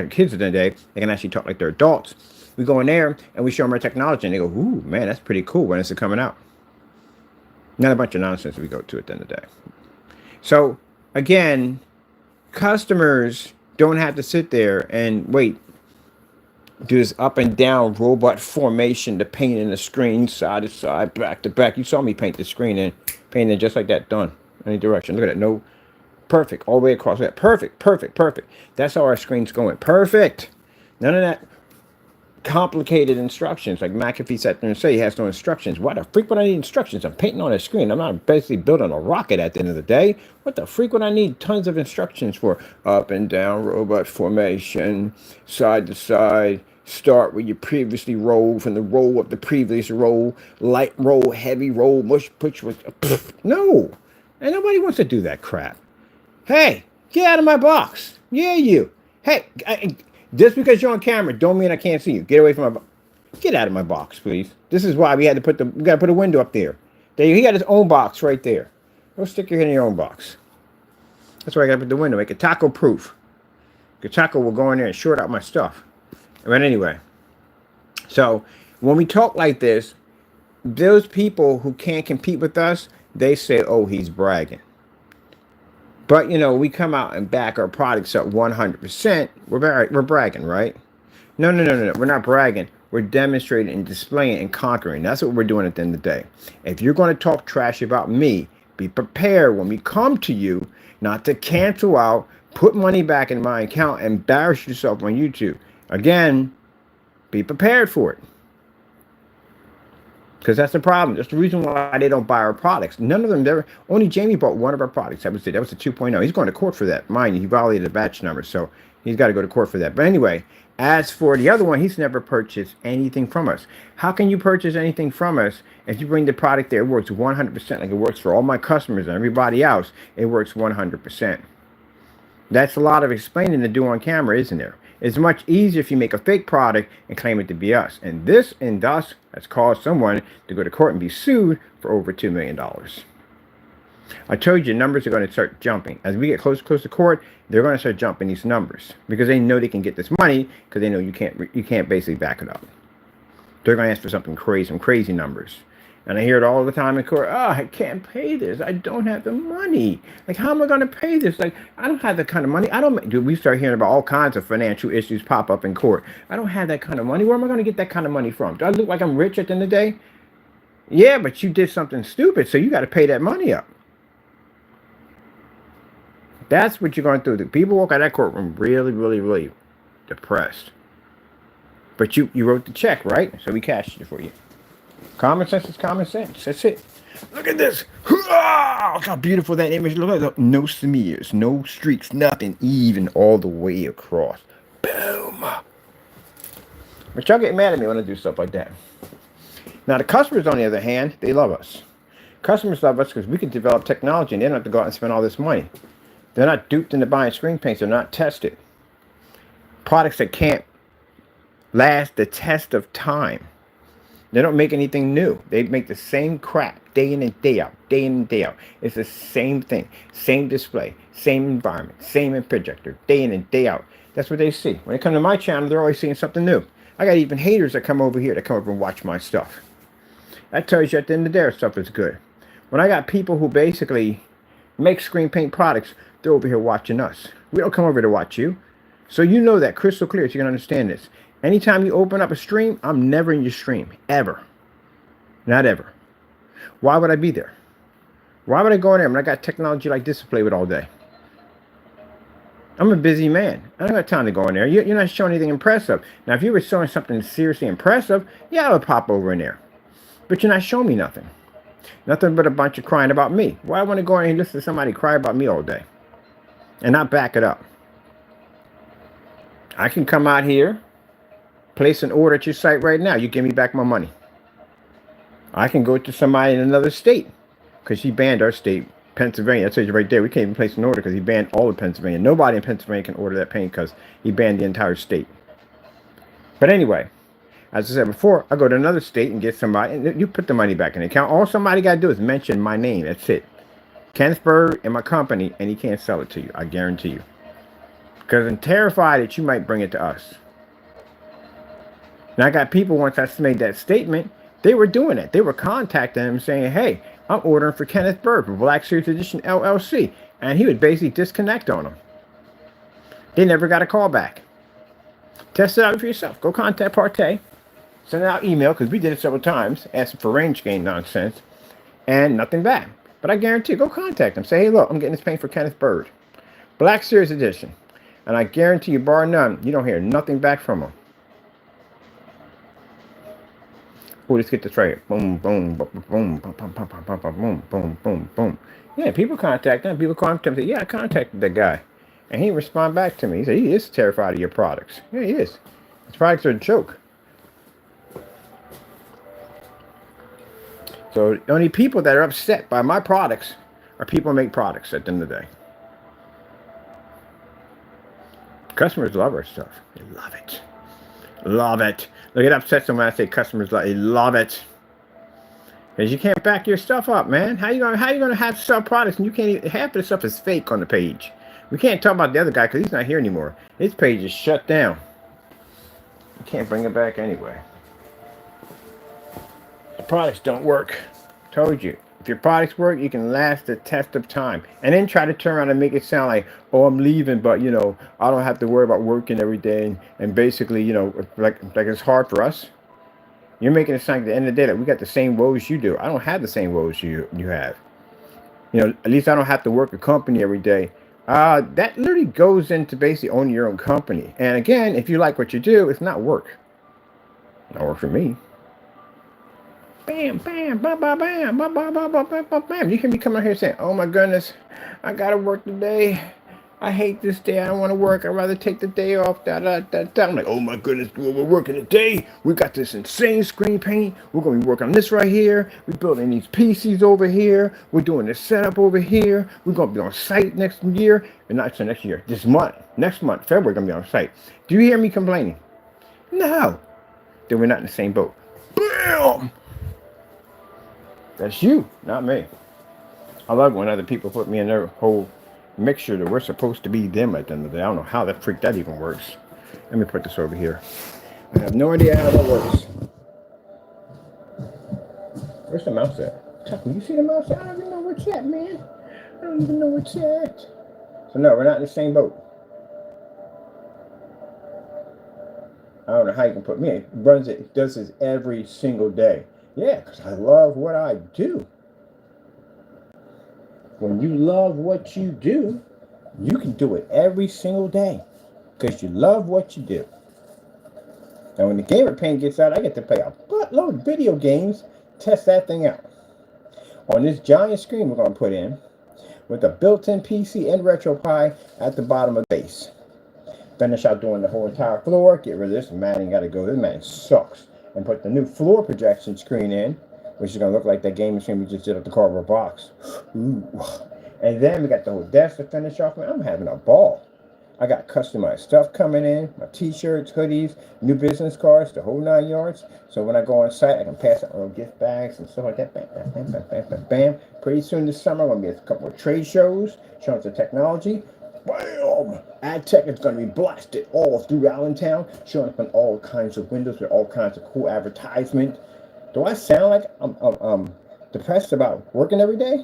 S1: kids at the end of the day. They can actually talk like they're adults. We go in there and we show them our technology and they go, ooh, man, that's pretty cool. When is it coming out? Not a bunch of nonsense we go to at the end of the day. So, again, customers don't have to sit there and wait, do this up and down robot formation to paint in the screen, side to side, back to back. You saw me paint the screen and paint it just like that, done. Any direction. Look at that. No, perfect. All the way across. That. Perfect, perfect, perfect. That's how our screen's going. Perfect. None of that complicated instructions like McAfee sat there and say he has no instructions. Why the freak would I need instructions? I'm painting on a screen. I'm not basically building a rocket at the end of the day. What the freak would I need tons of instructions for? Up and down robot formation, side to side, start where you previously rolled from the roll of the previous roll, light roll, heavy roll, mush push was no. And nobody wants to do that crap. Hey, get out of my box. Yeah, you. Hey, just because you're on camera don't mean I can't see you. Get away from my box. Get out of my box, please. This is why we had to we got to put a window up there. He got his own box right there. Go stick your head in your own box. That's why I got to put the window. Make it taco proof. The taco will go in there and short out my stuff. But anyway, so when we talk like this, those people who can't compete with us, they say, oh, he's bragging. But, you know, we come out and back our products up 100%. We're bragging, right? No. We're not bragging. We're demonstrating and displaying and conquering. That's what we're doing at the end of the day. If you're going to talk trash about me, be prepared when we come to you not to cancel out, put money back in my account, and embarrass yourself on YouTube. Again, be prepared for it. Because that's the problem. That's the reason why they don't buy our products. None of them only Jamie bought one of our products. That was the 2.0. He's going to court for that. Mind you, he violated the batch number, so he's got to go to court for that. But anyway, as for the other one, he's never purchased anything from us. How can you purchase anything from us if you bring the product there? It works 100% like it works for all my customers and everybody else. It works 100%. That's a lot of explaining to do on camera, isn't there? It's much easier if you make a fake product and claim it to be us. And this and thus has caused someone to go to court and be sued for over $2 million. I told you numbers are going to start jumping. As we get close to court, they're going to start jumping these numbers because they know they can get this money because they know you can't basically back it up. They're going to ask for something crazy, some crazy numbers. And I hear it all the time in court. Oh, I can't pay this. I don't have the money. Like, how am I going to pay this? Like, I don't have that kind of money. Dude, we start hearing about all kinds of financial issues pop up in court. I don't have that kind of money. Where am I going to get that kind of money from? Do I look like I'm rich at the end of the day? Yeah, but you did something stupid, so you got to pay that money up. That's what you're going through. The people walk out of that courtroom really, really, really depressed. But you wrote the check, right? So we cashed it for you. Common sense is common sense. That's it. Look at this. Look how beautiful that image looks. No smears, no streaks, nothing. Even all the way across. Boom. But y'all get mad at me when I do stuff like that. Now, the customers, on the other hand, they love us. Customers love us because we can develop technology and they don't have to go out and spend all this money. They're not duped into buying screen paints. They're not tested. Products that can't last the test of time. They don't make anything new. They make the same crap day in and day out, day in and day out. It's the same thing, same display, same environment, same projector, day in and day out. That's what they see. When they come to my channel, they're always seeing something new. I got even haters that come over here that come over and watch my stuff. That tells you at the end of the day, our stuff is good. When I got people who basically make screen paint products, they're over here watching us. We don't come over to watch you. So you know that crystal clear so you can understand this. Anytime you open up a stream, I'm never in your stream. Ever. Not ever. Why would I be there? Why would I go in there when I got technology like this to play with all day? I'm a busy man. I don't have time to go in there. You're not showing anything impressive. Now, if you were showing something seriously impressive, yeah, I would pop over in there. But you're not showing me nothing. Nothing but a bunch of crying about me. Why want to go in and listen to somebody cry about me all day? And not back it up. I can come out here, place an order at your site right now. You give me back my money. I can go to somebody in another state because he banned our state, Pennsylvania. That tells you right there. We can't even place an order because he banned all of Pennsylvania. Nobody in Pennsylvania can order that paint because he banned the entire state. But anyway, as I said before, I go to another state and get somebody, and you put the money back in the account. All somebody got to do is mention my name. That's it. Kenneth Bird and my company, and he can't sell it to you. I guarantee you. Because I'm terrified that you might bring it to us. Now, I got people, once I made that statement, they were doing it. They were contacting him saying, hey, I'm ordering for Kenneth Bird for Black Series Edition LLC. And he would basically disconnect on them. They never got a call back. Test it out for yourself. Go contact Partey. Send out email, because we did it several times, asking for range gain nonsense, and nothing back. But I guarantee you, go contact them. Say, hey, look, I'm getting this paint for Kenneth Bird. Black Series Edition. And I guarantee you, bar none, you don't hear nothing back from them. Oh, let's get this right here. Boom, boom, boom, boom, boom, boom, boom, boom, boom, boom, boom, boom. Yeah, people contact them. People call him and say, yeah, I contacted that guy. And he respond back to me. He said, he is terrified of your products. Yeah, he is. His products are a joke. So the only people that are upset by my products are people who make products at the end of the day. Customers love our stuff. They love it. Love it. They get upset when I say customers love it. Because you can't back your stuff up, man. How you gonna have sell products and you can't even, half of the stuff is fake on the page. We can't talk about the other guy because he's not here anymore. His page is shut down. You can't bring it back anyway. The products don't work. Told you. If your products work, you can last the test of time. And then try to turn around and make it sound like, oh, I'm leaving, but, you know, I don't have to worry about working every day. And basically, you know, like it's hard for us. You're making it sound like at the end of the day that we got the same woes you do. I don't have the same woes you have. You know, at least I don't have to work a company every day. That literally goes into basically owning your own company. And again, if you like what you do, it's not work. Not work for me. Bam, bam, bam, bam, bam, bam, bam, bam, bam, bam, bam. You can be coming out here saying, oh my goodness, I gotta work today. I hate this day. I don't want to work. I'd rather take the day off. Da, da, da, da. I'm like, oh my goodness, we're working today. We got this insane screen paint. We're going to be working on this right here. We're building these PCs over here. We're doing this setup over here. We're going to be on site next year. And not next year, this month. Next month, February, we're going to be on site. Do you hear me complaining? No. Then we're not in the same boat. Bam! That's you, not me. I love when other people put me in their whole mixture that we're supposed to be them at the end of the day. I don't know how that freak that even works. Let me put this over here. I have no idea how that works. Where's the mouse at? Tucker, you see the mouse? I don't even know what's that, man. I don't even know what's that. So no, we're not in the same boat. I don't know how you can put me. It does this every single day. Yeah, because I love what I do. When you love what you do, you can do it every single day because you love what you do. And when the gamer pain gets out, I get to play a buttload of video games, test that thing out. On this giant screen we're going to put in with a built-in PC and RetroPie at the bottom of the base. Finish out doing the whole entire floor, get rid of this matting, got to go, this matting sucks. And put the new floor projection screen in, which is going to look like that gaming screen we just did at the cardboard box. Ooh. And then we got the whole desk to finish off. Man, I'm having a ball. I got customized stuff coming in, my t-shirts, hoodies, new business cards, the whole 9 yards. So when I go on site, I can pass out little gift bags and stuff like that. Bam, bam, bam, bam, bam, bam, bam. Pretty soon this summer, I'm going to be at a couple of trade shows, showing some technology. Bam! AdTech is going to be blasted all through Allentown, showing up on all kinds of windows with all kinds of cool advertisement. Do I sound like I'm depressed about working every day?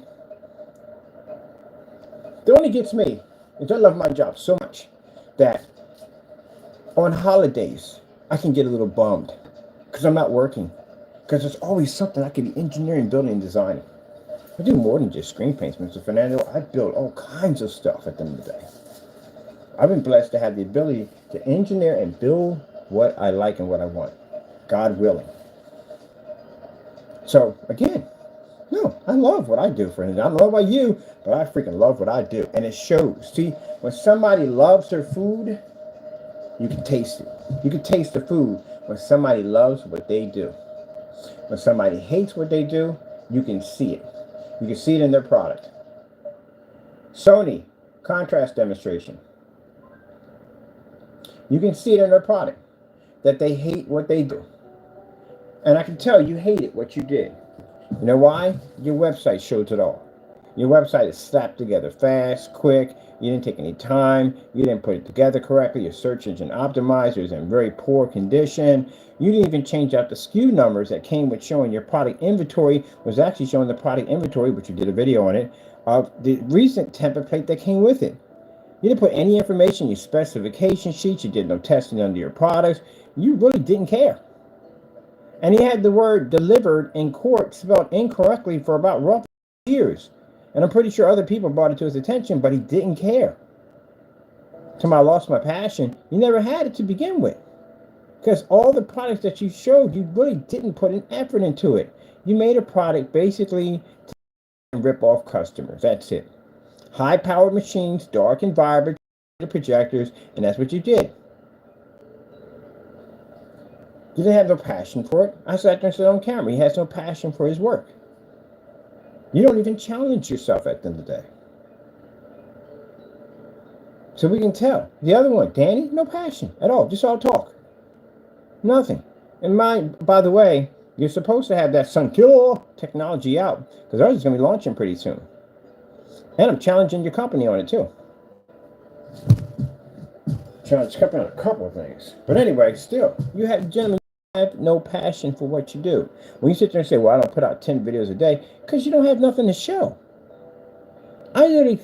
S1: The only gets me is I love my job so much that on holidays I can get a little bummed because I'm not working. Because there's always something I could be engineering, building, and designing. I do more than just screen paints, Mr. Fernando. I build all kinds of stuff at the end of the day. I've been blessed to have the ability to engineer and build what I like and what I want. God willing. So, again, no, I love what I do, friends. I don't know about you, but I freaking love what I do. And it shows. See, when somebody loves their food, you can taste it. You can taste the food when somebody loves what they do. When somebody hates what they do, you can see it. You can see it in their product. Sony, contrast demonstration. You can see it in their product that they hate what they do. And I can tell you hated what you did. You know why? Your website shows it all. Your website is slapped together fast, quick. You didn't take any time. You didn't put it together correctly. Your search engine optimizer is in very poor condition. You didn't even change out the SKU numbers that came with showing your product inventory was actually showing the product inventory, which you did a video on it, of the recent template that came with it. You didn't put any information in your specification sheets. You did no testing under your products. You really didn't care. And he had the word delivered in court spelled incorrectly for about roughly years. And I'm pretty sure other people brought it to his attention, but he didn't care. Till I lost my passion, you never had it to begin with. Because all the products that you showed, you really didn't put an effort into it. You made a product basically to rip off customers. That's it. High-powered machines, dark and vibrant projectors, and that's what you did. You didn't have no passion for it. I sat there and said on camera, he has no passion for his work. You don't even challenge yourself at the end of the day. So we can tell. The other one, Danny, no passion at all. Just all talk. Nothing. And by the way, you're supposed to have that Sunkiller technology out because ours is going to be launching pretty soon. And I'm challenging your company on it too. Challenge company on a couple of things. But anyway, still, you have gentlemen. Have no passion for what you do. When you sit there and say, well, I don't put out 10 videos a day, because you don't have nothing to show.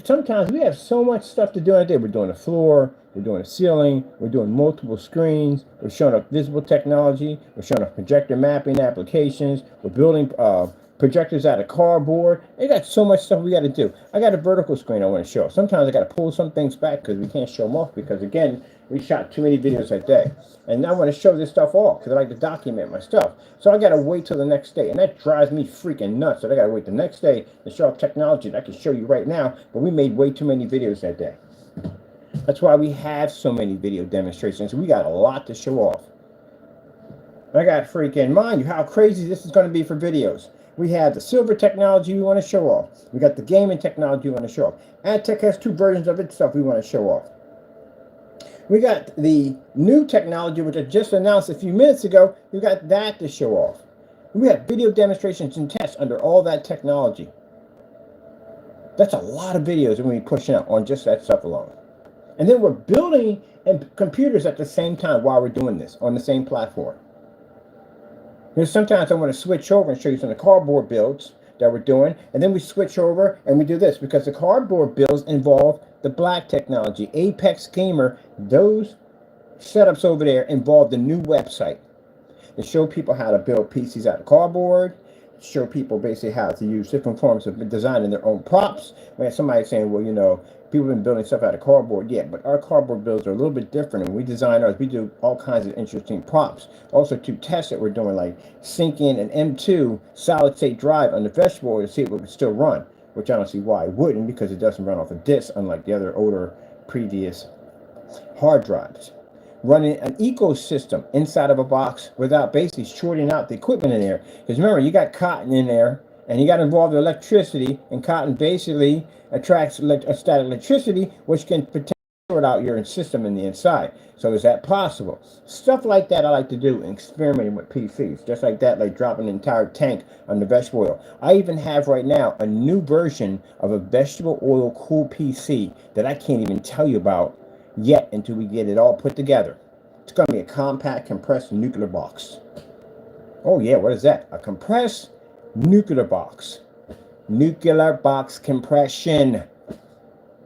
S1: Sometimes we have so much stuff to do in a day. We're doing a floor, we're doing a ceiling, we're doing multiple screens, we're showing up visible technology, we're showing up projector mapping applications, we're building projectors out of cardboard. They got so much stuff we got to do. I got a vertical screen I want to show. Sometimes I got to pull some things back because we can't show them off because, again, we shot too many videos that day. And I want to show this stuff off because I like to document my stuff. So I got to wait till the next day. And that drives me freaking nuts that I got to wait the next day to show off technology that I can show you right now. But we made way too many videos that day. That's why we have so many video demonstrations. We got a lot to show off. I got freaking, mind you, how crazy this is going to be for videos. We have the silver technology we want to show off. We got the gaming technology we want to show off. AdTech has 2 versions of itself we want to show off. We got the new technology, which I just announced a few minutes ago. We got that to show off. We have video demonstrations and tests under all that technology. That's a lot of videos that we're pushing out on just that stuff alone. And then we're building computers at the same time while we're doing this on the same platform. Because sometimes I want to switch over and show you some of the cardboard builds that we're doing, and then we switch over and we do this because the cardboard builds involve the black technology, Apex Gamer. Those setups over there involve the new website to show people how to build PCs out of cardboard, show people basically how to use different forms of designing their own props. When somebody's saying, well, you know, people have been building stuff out of cardboard. Yeah, but our cardboard builds are a little bit different. And we design ours, we do all kinds of interesting props. Also, 2 tests that we're doing, like syncing an M2 solid state drive on the vegetable oil to see if it would still run, which I don't see why it wouldn't, because it doesn't run off a disk, unlike the other older previous hard drives. Running an ecosystem inside of a box without basically shorting out the equipment in there. Because remember, you got cotton in there, and you got involved in electricity, and cotton basically attracts static electricity, which can potentially short out your system in the inside. So is that possible? Stuff like that I like to do and experimenting with PCs. Just like that, like dropping an entire tank on the vegetable oil. I even have right now a new version of a vegetable oil cool PC that I can't even tell you about yet until we get it all put together. It's going to be a compact compressed nuclear box. Oh yeah, what is that? A compressed nuclear box. Nuclear box compression.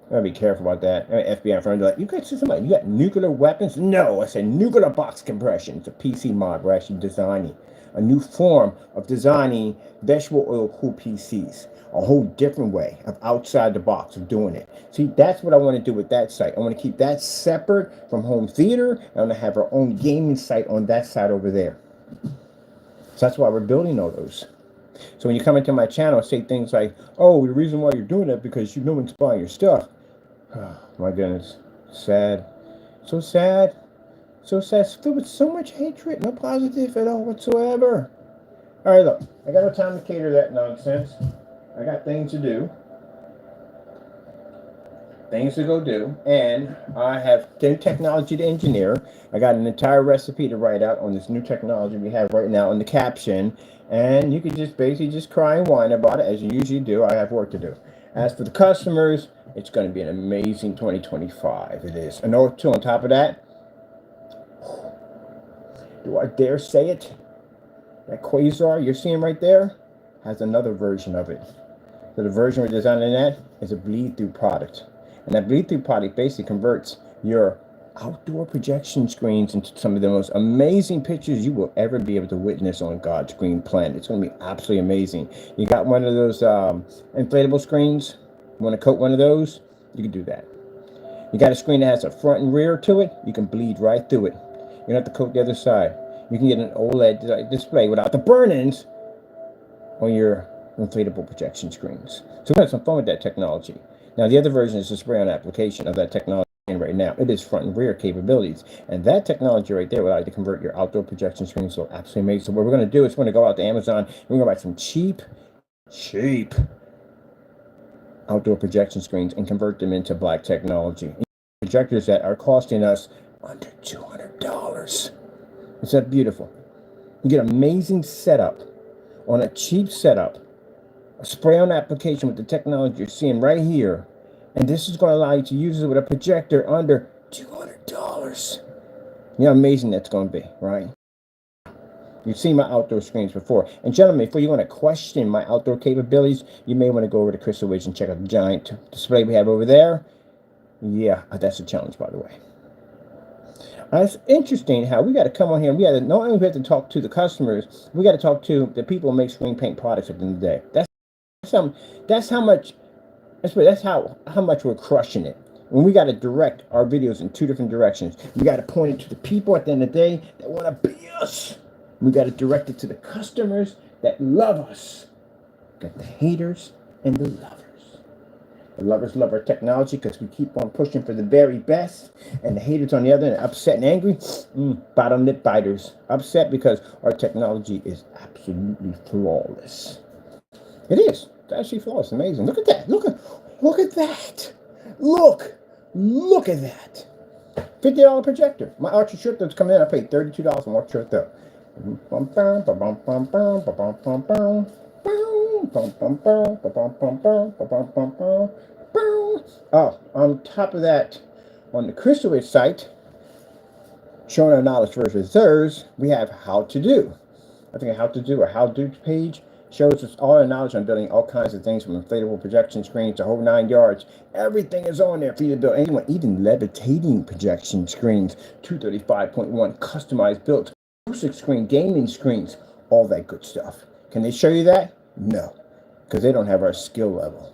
S1: Gotta be careful about that. FBI friends are like, you got somebody, you got nuclear weapons? No, I said nuclear box compression. It's a PC mod. We're actually designing a new form of designing vegetable oil cool PCs. A whole different way of outside the box of doing it. See, that's what I want to do with that site. I want to keep that separate from home theater. I want to have our own gaming site on that side over there. So that's why we're building all those. So when you come into my channel and say things like, oh, the reason why you're doing it because you know one's buying your stuff. Oh, my goodness. Sad. So sad. So sad. Filled with so much hatred. No positive at all whatsoever. All right, look. I got no time to cater that nonsense. I got things to do. Things to go do. And I have new technology to engineer. I got an entire recipe to write out on this new technology we have right now in the caption. And you can just basically just cry and whine about it as you usually do. I have work to do. As for the customers, it's going to be an amazing 2025. It is. And too, on top of that, do I dare say it? That Quasar you're seeing right there has another version of it. So the version we're designing that is a bleed-through product. And that bleed-through product basically converts your outdoor projection screens into some of the most amazing pictures you will ever be able to witness on God's green planet. It's going to be absolutely amazing. You got one of those inflatable screens? You want to coat one of those? You can do that. You got a screen that has a front and rear to it? You can bleed right through it. You don't have to coat the other side. You can get an OLED display without the burn-ins on your inflatable projection screens. So we have some fun with that technology. Now the other version is the spray-on application of that technology. And right now it is front and rear capabilities, and that technology right there will allow you to convert your outdoor projection screens. So absolutely amazing. So what we're going to do is we're going to go out to Amazon and we're going to buy some cheap outdoor projection screens and convert them into black technology projectors that are costing us under $200. Is that beautiful? You get amazing setup on a cheap setup, a spray-on application with the technology you're seeing right here. And this is going to allow you to use it with a projector under $200. You know how amazing that's going to be, right? You've seen my outdoor screens before. And gentlemen, before you want to question my outdoor capabilities, you may want to go over to Crystal Ridge and check out the giant display we have over there. Yeah, that's a challenge, by the way. It's interesting how we got to come on here and we got to not only have to talk to the customers, we got to talk to the people who make screen paint products at the end of the day. That's how much we're crushing it. When we got to direct our videos in 2 different directions. We got to point it to the people at the end of the day that want to be us. We got to direct it to the customers that love us. Got the haters and the lovers. The lovers love our technology because we keep on pushing for the very best. And the haters on the other end, upset and angry, bottom lip biters. Upset because our technology is absolutely flawless. It is. It's actually flawless. Amazing. Look at that. Look at that. Look at that. $50 projector. My Archer shirt that's coming in, I paid $32 for my shirt though. Oh, on top of that, on the Crystalway site, showing our knowledge versus theirs, we have how to do. I think a how to do or how do page shows us all our knowledge on building all kinds of things from inflatable projection screens to whole 9 yards. Everything is on there for you to build. Anyone, even levitating projection screens, 235.1 customized built, music screen, gaming screens, all that good stuff. Can they show you that? No, because they don't have our skill level.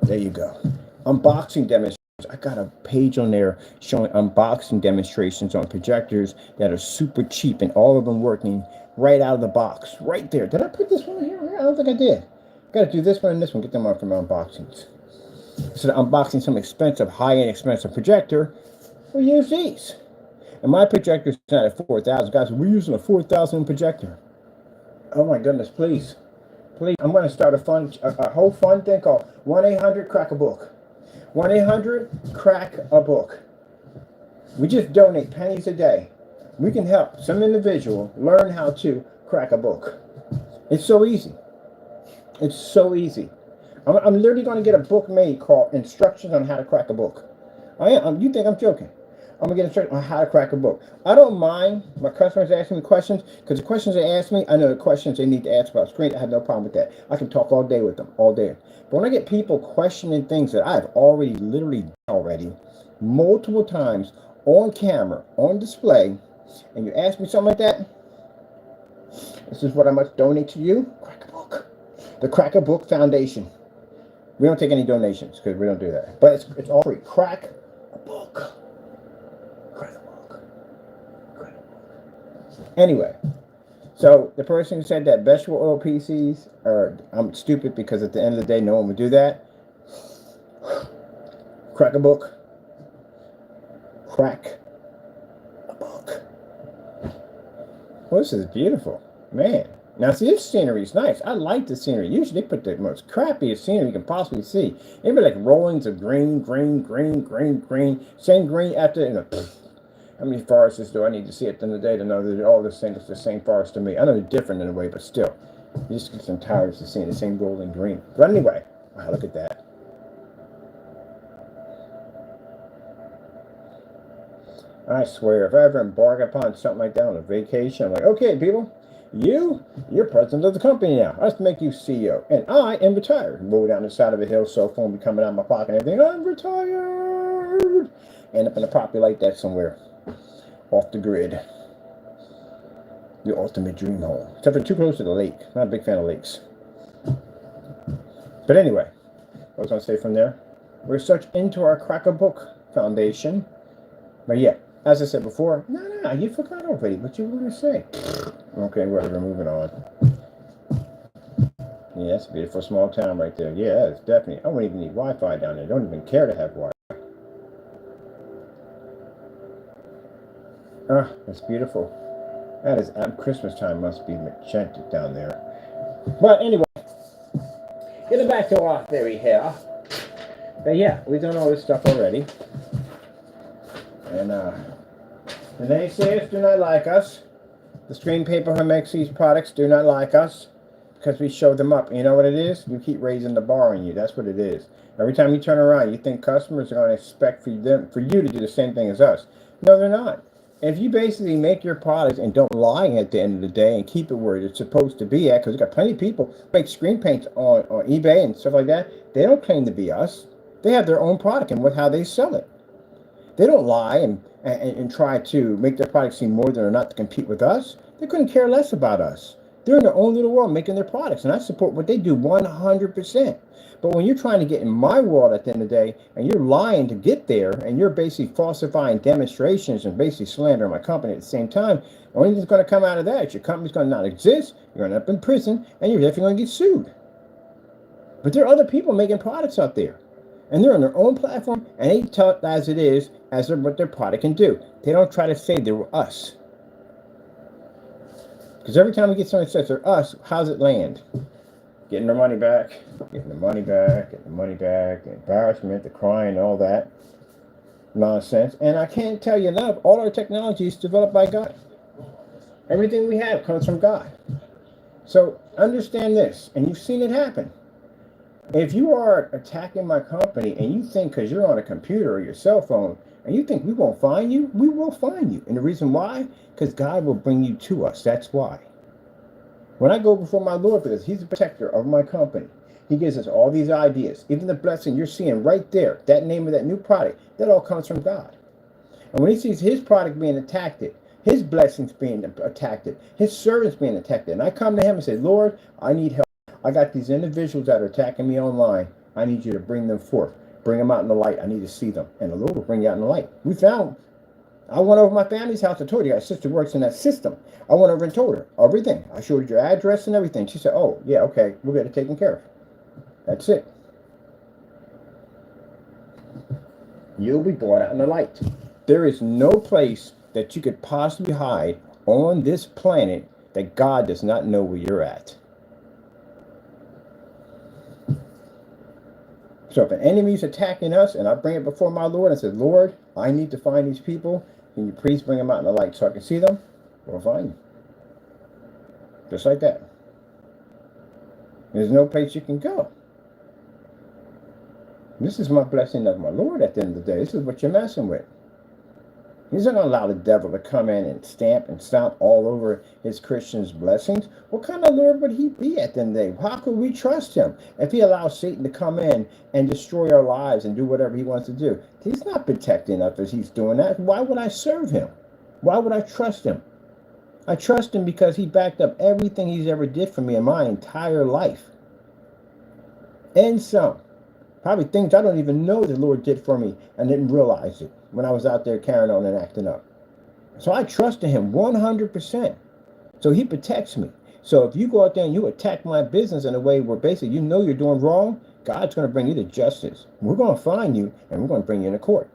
S1: There you go. Unboxing demonstrations. I got a page on there showing unboxing demonstrations on projectors that are super cheap and all of them working right out of the box. Right there. Did I put this one here? I don't think I did. Got to do this one and this one. Get them on from unboxings. Instead of unboxing some expensive, high-end expensive projector, we use these. And my projector's not at 4,000. Guys, we're using a 4,000 projector. Oh my goodness, please. Please, I'm going to start a whole fun thing called 1-800-CRACK-A-BOOK. 1-800-CRACK-A-BOOK. We just donate pennies a day. We can help some individual learn how to crack a book. It's so easy. It's so easy. I'm literally going to get a book made called Instructions on How to Crack a Book. I am. You think I'm joking? I'm going to get instructions on how to crack a book. I don't mind my customers asking me questions, because the questions they ask me, I know the questions they need to ask about screen. I have no problem with that. I can talk all day with them, all day. But when I get people questioning things that I've already literally done multiple times on camera, on display, and you ask me something like that, this is what I must donate to you. Crack a book. The Crack a Book Foundation. We don't take any donations because we don't do that. But it's all free. Crack a book. Crack a book. Crack a book. Anyway, so the person who said that vegetable oil PCs are, I'm stupid because at the end of the day, no one would do that. Crack a book. Crack a book. Well, this is beautiful. Man. Now, see, this scenery is nice. I like the scenery. Usually, they put the most crappiest scenery you can possibly see. It'd be like rollings of green. Same green after, how many forests do I need to see at the end of the day to know that all this thing is the same forest to me? I know they're different in a way, but still. You just get some tired of seeing the same golden green. But anyway, wow, look at that. I swear, if I ever embark upon something like that on a vacation, I'm like, okay, people, you're president of the company now. Let's make you CEO. And I am retired. Roll down the side of a hill, cell phone be coming out of my pocket and everything. I'm retired. End up in a property like that somewhere. Off the grid. The ultimate dream home. Except for too close to the lake. Not a big fan of lakes. But anyway, what was I going to say from there? Research into our Crack a Book Foundation. But yeah, as I said before, no, you forgot already what you were going to say. Okay, whatever, moving on. Yeah, that's a beautiful small town right there. Yeah, it's definitely. I wouldn't even need Wi-Fi down there. Don't even care to have Wi-Fi. Ah, that's beautiful. That is, Christmas time must be magentic down there. But anyway, getting back to our theory here. But yeah, we've done all this stuff already. And the naysayers do not like us. The screen paper who makes these products do not like us because we show them up. You know what it is? You keep raising the bar on you. That's what it is. Every time you turn around, you think customers are going to expect for you to do the same thing as us. No, they're not. If you basically make your products and don't lie at the end of the day and keep it where it's supposed to be at, because we've got plenty of people who make screen paints on eBay and stuff like that, they don't claim to be us. They have their own product and how they sell it. They don't lie and try to make their product seem more than or not to compete with us. They couldn't care less about us. They're in their own little world making their products, and I support what they do 100%. But when you're trying to get in my world at the end of the day, and you're lying to get there, and you're basically falsifying demonstrations and basically slandering my company at the same time, the only thing that's going to come out of that is your company's going to not exist, you're going to end up in prison, and you're definitely going to get sued. But there are other people making products out there. And they're on their own platform, and they tell it as it is, as what their product can do. They don't try to say they were us. Because every time we get somebody that says they're us, how's it land? Getting their money back, getting the money back, getting the money back, the embarrassment, the crying, all that nonsense. And I can't tell you enough, all our technology is developed by God. Everything we have comes from God. So understand this, and you've seen it happen. If you are attacking my company and you think because you're on a computer or your cell phone and you think we won't find you, we will find you. And the reason why? Because God will bring you to us. That's why. When I go before my Lord, because he's the protector of my company, he gives us all these ideas. Even the blessing you're seeing right there, that name of that new product, that all comes from God. And when he sees his product being attacked, his blessings being attacked, his servants being attacked, and I come to him and say, Lord, I need help. I got these individuals that are attacking me online. I need you to bring them forth. Bring them out in the light. I need to see them. And the Lord will bring you out in the light. We found them. I went over my family's house. I told you, my sister works in that system. I went over and told her everything. I showed her your address and everything. She said, oh, yeah, okay, we'll get it taken care of. That's it. You'll be brought out in the light. There is no place that you could possibly hide on this planet that God does not know where you're at. So if an enemy is attacking us and I bring it before my Lord and say, Lord, I need to find these people. Can you please bring them out in the light so I can see them? We'll find you. Just like that. There's no place you can go. This is my blessing of my Lord at the end of the day. This is what you're messing with. He's not going to allow the devil to come in and stamp and stomp all over his Christians' blessings. What kind of Lord would he be at the end of the day? How could we trust him if he allows Satan to come in and destroy our lives and do whatever he wants to do? He's not protecting us as he's doing that. Why would I serve him? Why would I trust him? I trust him because he backed up everything he's ever did for me in my entire life. And some. Probably things I don't even know the Lord did for me and didn't realize it when I was out there carrying on and acting up. So I trusted him 100%. So he protects me. So if you go out there and you attack my business in a way where basically you know you're doing wrong, God's going to bring you to justice. We're going to find you and we're going to bring you into court.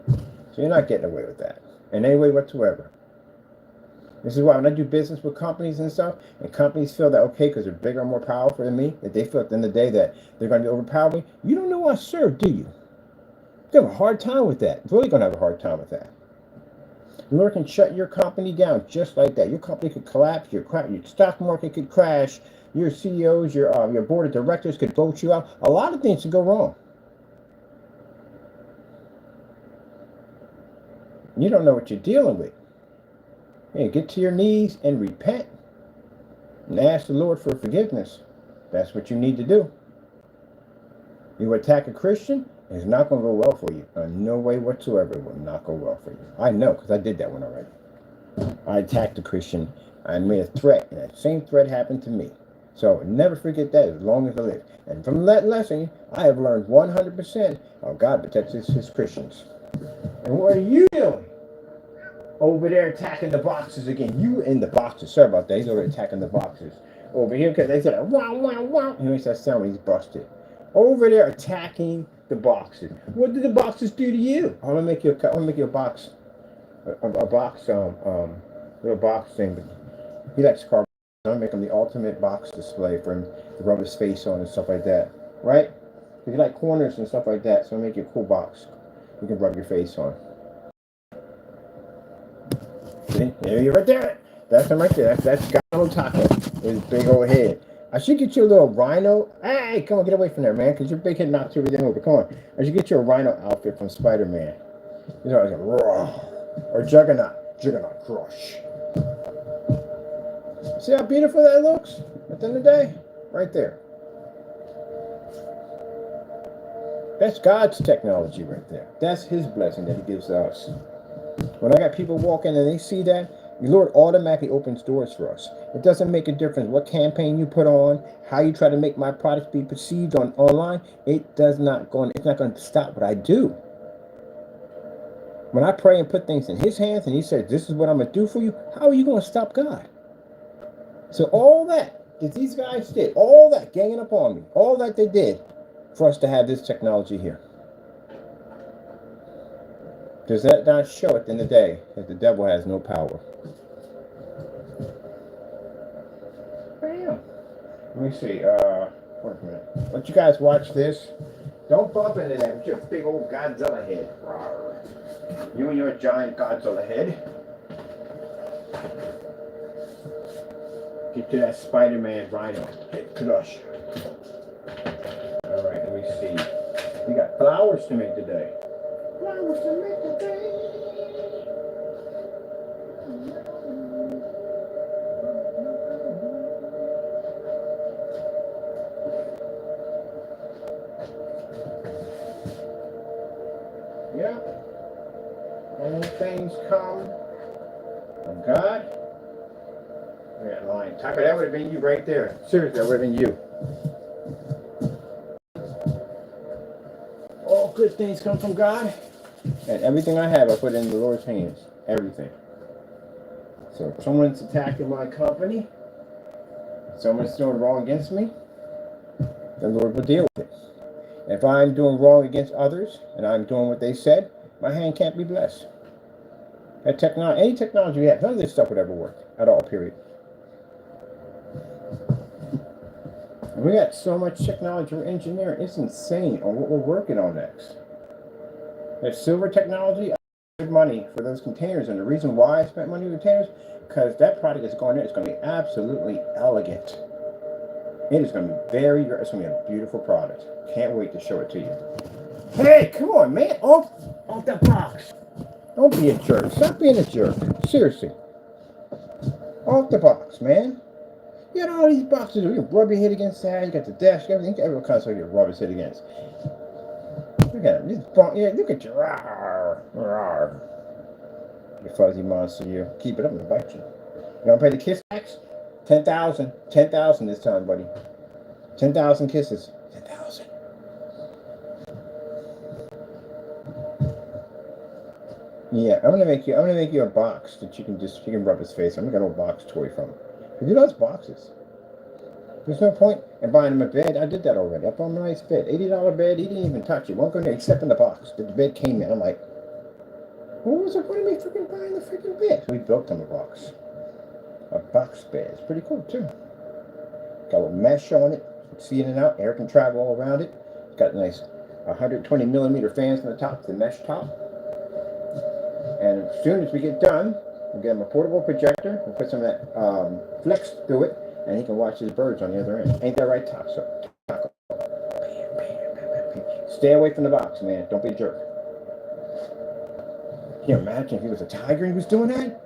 S1: So you're not getting away with that in any way whatsoever. This is why when I do business with companies and stuff, and companies feel that, okay, because they're bigger and more powerful than me, that they feel at the end of the day that they're going to overpower me, you don't know I serve, do you? You have a hard time with that. You're really going to have a hard time with that. The Lord can shut your company down just like that. Your company could collapse, your stock market could crash, your CEOs, your board of directors could vote you out. A lot of things could go wrong. You don't know what you're dealing with. Hey, get to your knees and repent and ask the Lord for forgiveness. That's what you need to do. You attack a Christian, it's not going to go well for you. In no way whatsoever it will not go well for you. I know, because I did that one already. I attacked a Christian. I made a threat, and that same threat happened to me. So never forget that as long as I live. And from that lesson, I have learned 100% how God protects his Christians. And what are you doing? Over there attacking the boxes again. You in the boxes. Sorry about that. He's over there attacking the boxes. Over here, because they said, wow, wow, wow. He makes that sound when he's busted. Over there attacking the boxes. What did the boxes do to you? I'm gonna make you a box, little box thing. He likes cardboard. I'm gonna make him the ultimate box display for him to rub his face on and stuff like that. Right? If you like corners and stuff like that, so I'll make you a cool box you can rub your face on. See? There you're right there. That's him right there. That's Gano Taco. His big old head. I should get you a little rhino. Hey, come on, get away from there, man, because your big head knocks everything over. Come on. I should get you a rhino outfit from Spider-Man. You know, like a raw. Or Juggernaut. Juggernaut Crush. See how beautiful that looks? At the end of the day? Right there. That's God's technology right there. That's his blessing that he gives to us. When I got people walking and they see that, the Lord automatically opens doors for us. It doesn't make a difference what campaign you put on, how you try to make my products be perceived online. It's not going to stop what I do. When I pray and put things in his hands and he says, this is what I'm going to do for you, how are you going to stop God? So all that that these guys did, all that ganging up on me, all that they did for us to have this technology here. Does that not show at the end of the day that the devil has no power? Bam. Let me see. Wait a minute. Let you guys watch this. Don't bump into that with your big old Godzilla head. Rawr. You and your giant Godzilla head. Get to that Spider-Man rhino. Get plush. All right, let me see. We got flowers to make today. Flowers to make today. Yeah. All things come from God. That line. Tucker, that would have been you right there. Seriously, that would have been you. All good things come from God. And everything I have, I put in the Lord's hands. Everything. So if someone's attacking my company, if someone's doing wrong against me, the Lord will deal with it. If I'm doing wrong against others, and I'm doing what they said, my hand can't be blessed. That technology, any technology we have, none of this stuff would ever work at all, period. And we got so much technology for engineering, it's insane on what we're working on next. That silver technology, I paid money for those containers, and the reason why I spent money on containers, because that product is going there, it's going to be absolutely elegant. It is going to be it's going to be a beautiful product. Can't wait to show it to you. Hey, come on, man, off the box. Don't be a jerk. Stop being a jerk. Seriously. Off the box, man. You got all these boxes. You can rub your head against that. You got the desk, everything. Every kind of stuff you can rub his head against. Look at him. Yeah, look at you. Rawr, rawr. You fuzzy monster, you. Keep it up and bite you. You want to pay the kiss tax? 10,000. 10,000 this time, buddy. 10,000 kisses. 10,000. Yeah, I'm gonna make you a box that you can rub his face. I'm gonna get a little box toy from him. He loves boxes. There's no point in buying him a bed. I did that already. I bought him a nice bed. $80 bed. He didn't even touch it. Won't go in there except in the box. The bed came in. I'm like, what was the point of me freaking buying the freaking bed? We built him a box. A box bed. It's pretty cool too. Got a little mesh on it. See in and out. Air can travel all around it. It's got nice 120 millimeter fans on the top. The mesh top. And as soon as we get done, we'll get him a portable projector. We'll put some of that flex through it, and he can watch his birds on the other end. Ain't that right, Taco? Stay away from the box, man. Don't be a jerk. Can you imagine if he was a tiger and he was doing that?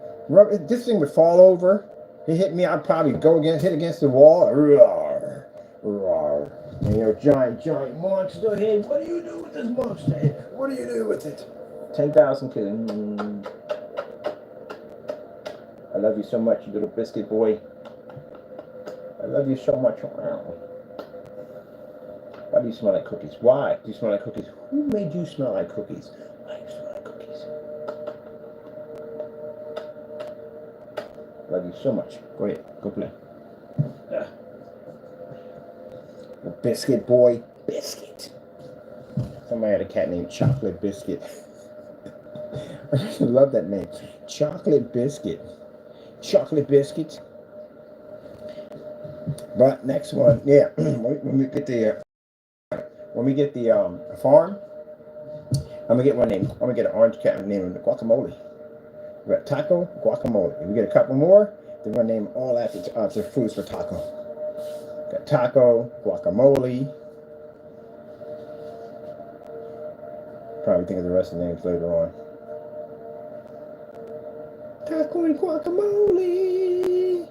S1: This thing would fall over. He hit me, I'd probably hit against the wall. Roar, roar. And your giant monster head. What do you do with this monster head? What do you do with it? 10,000 kids. I love you so much, you little biscuit boy. I love you so much. Why do you smell like cookies? Why do you smell like cookies? Who made you smell like cookies? Why do you smell like cookies? Love you so much. Go ahead, go play. Biscuit boy, biscuit. Somebody had a cat named Chocolate Biscuit. I just love that name. Chocolate Biscuit. Chocolate Biscuit. But next one, yeah, when we get the farm, I'm gonna get one name. I'm gonna get an orange cat named Guacamole. We got Taco, Guacamole. If we get a couple more, then we're gonna name all after foods for Taco. Got Taco, Guacamole. Probably think of the rest of the names later on. Taco and Guacamole.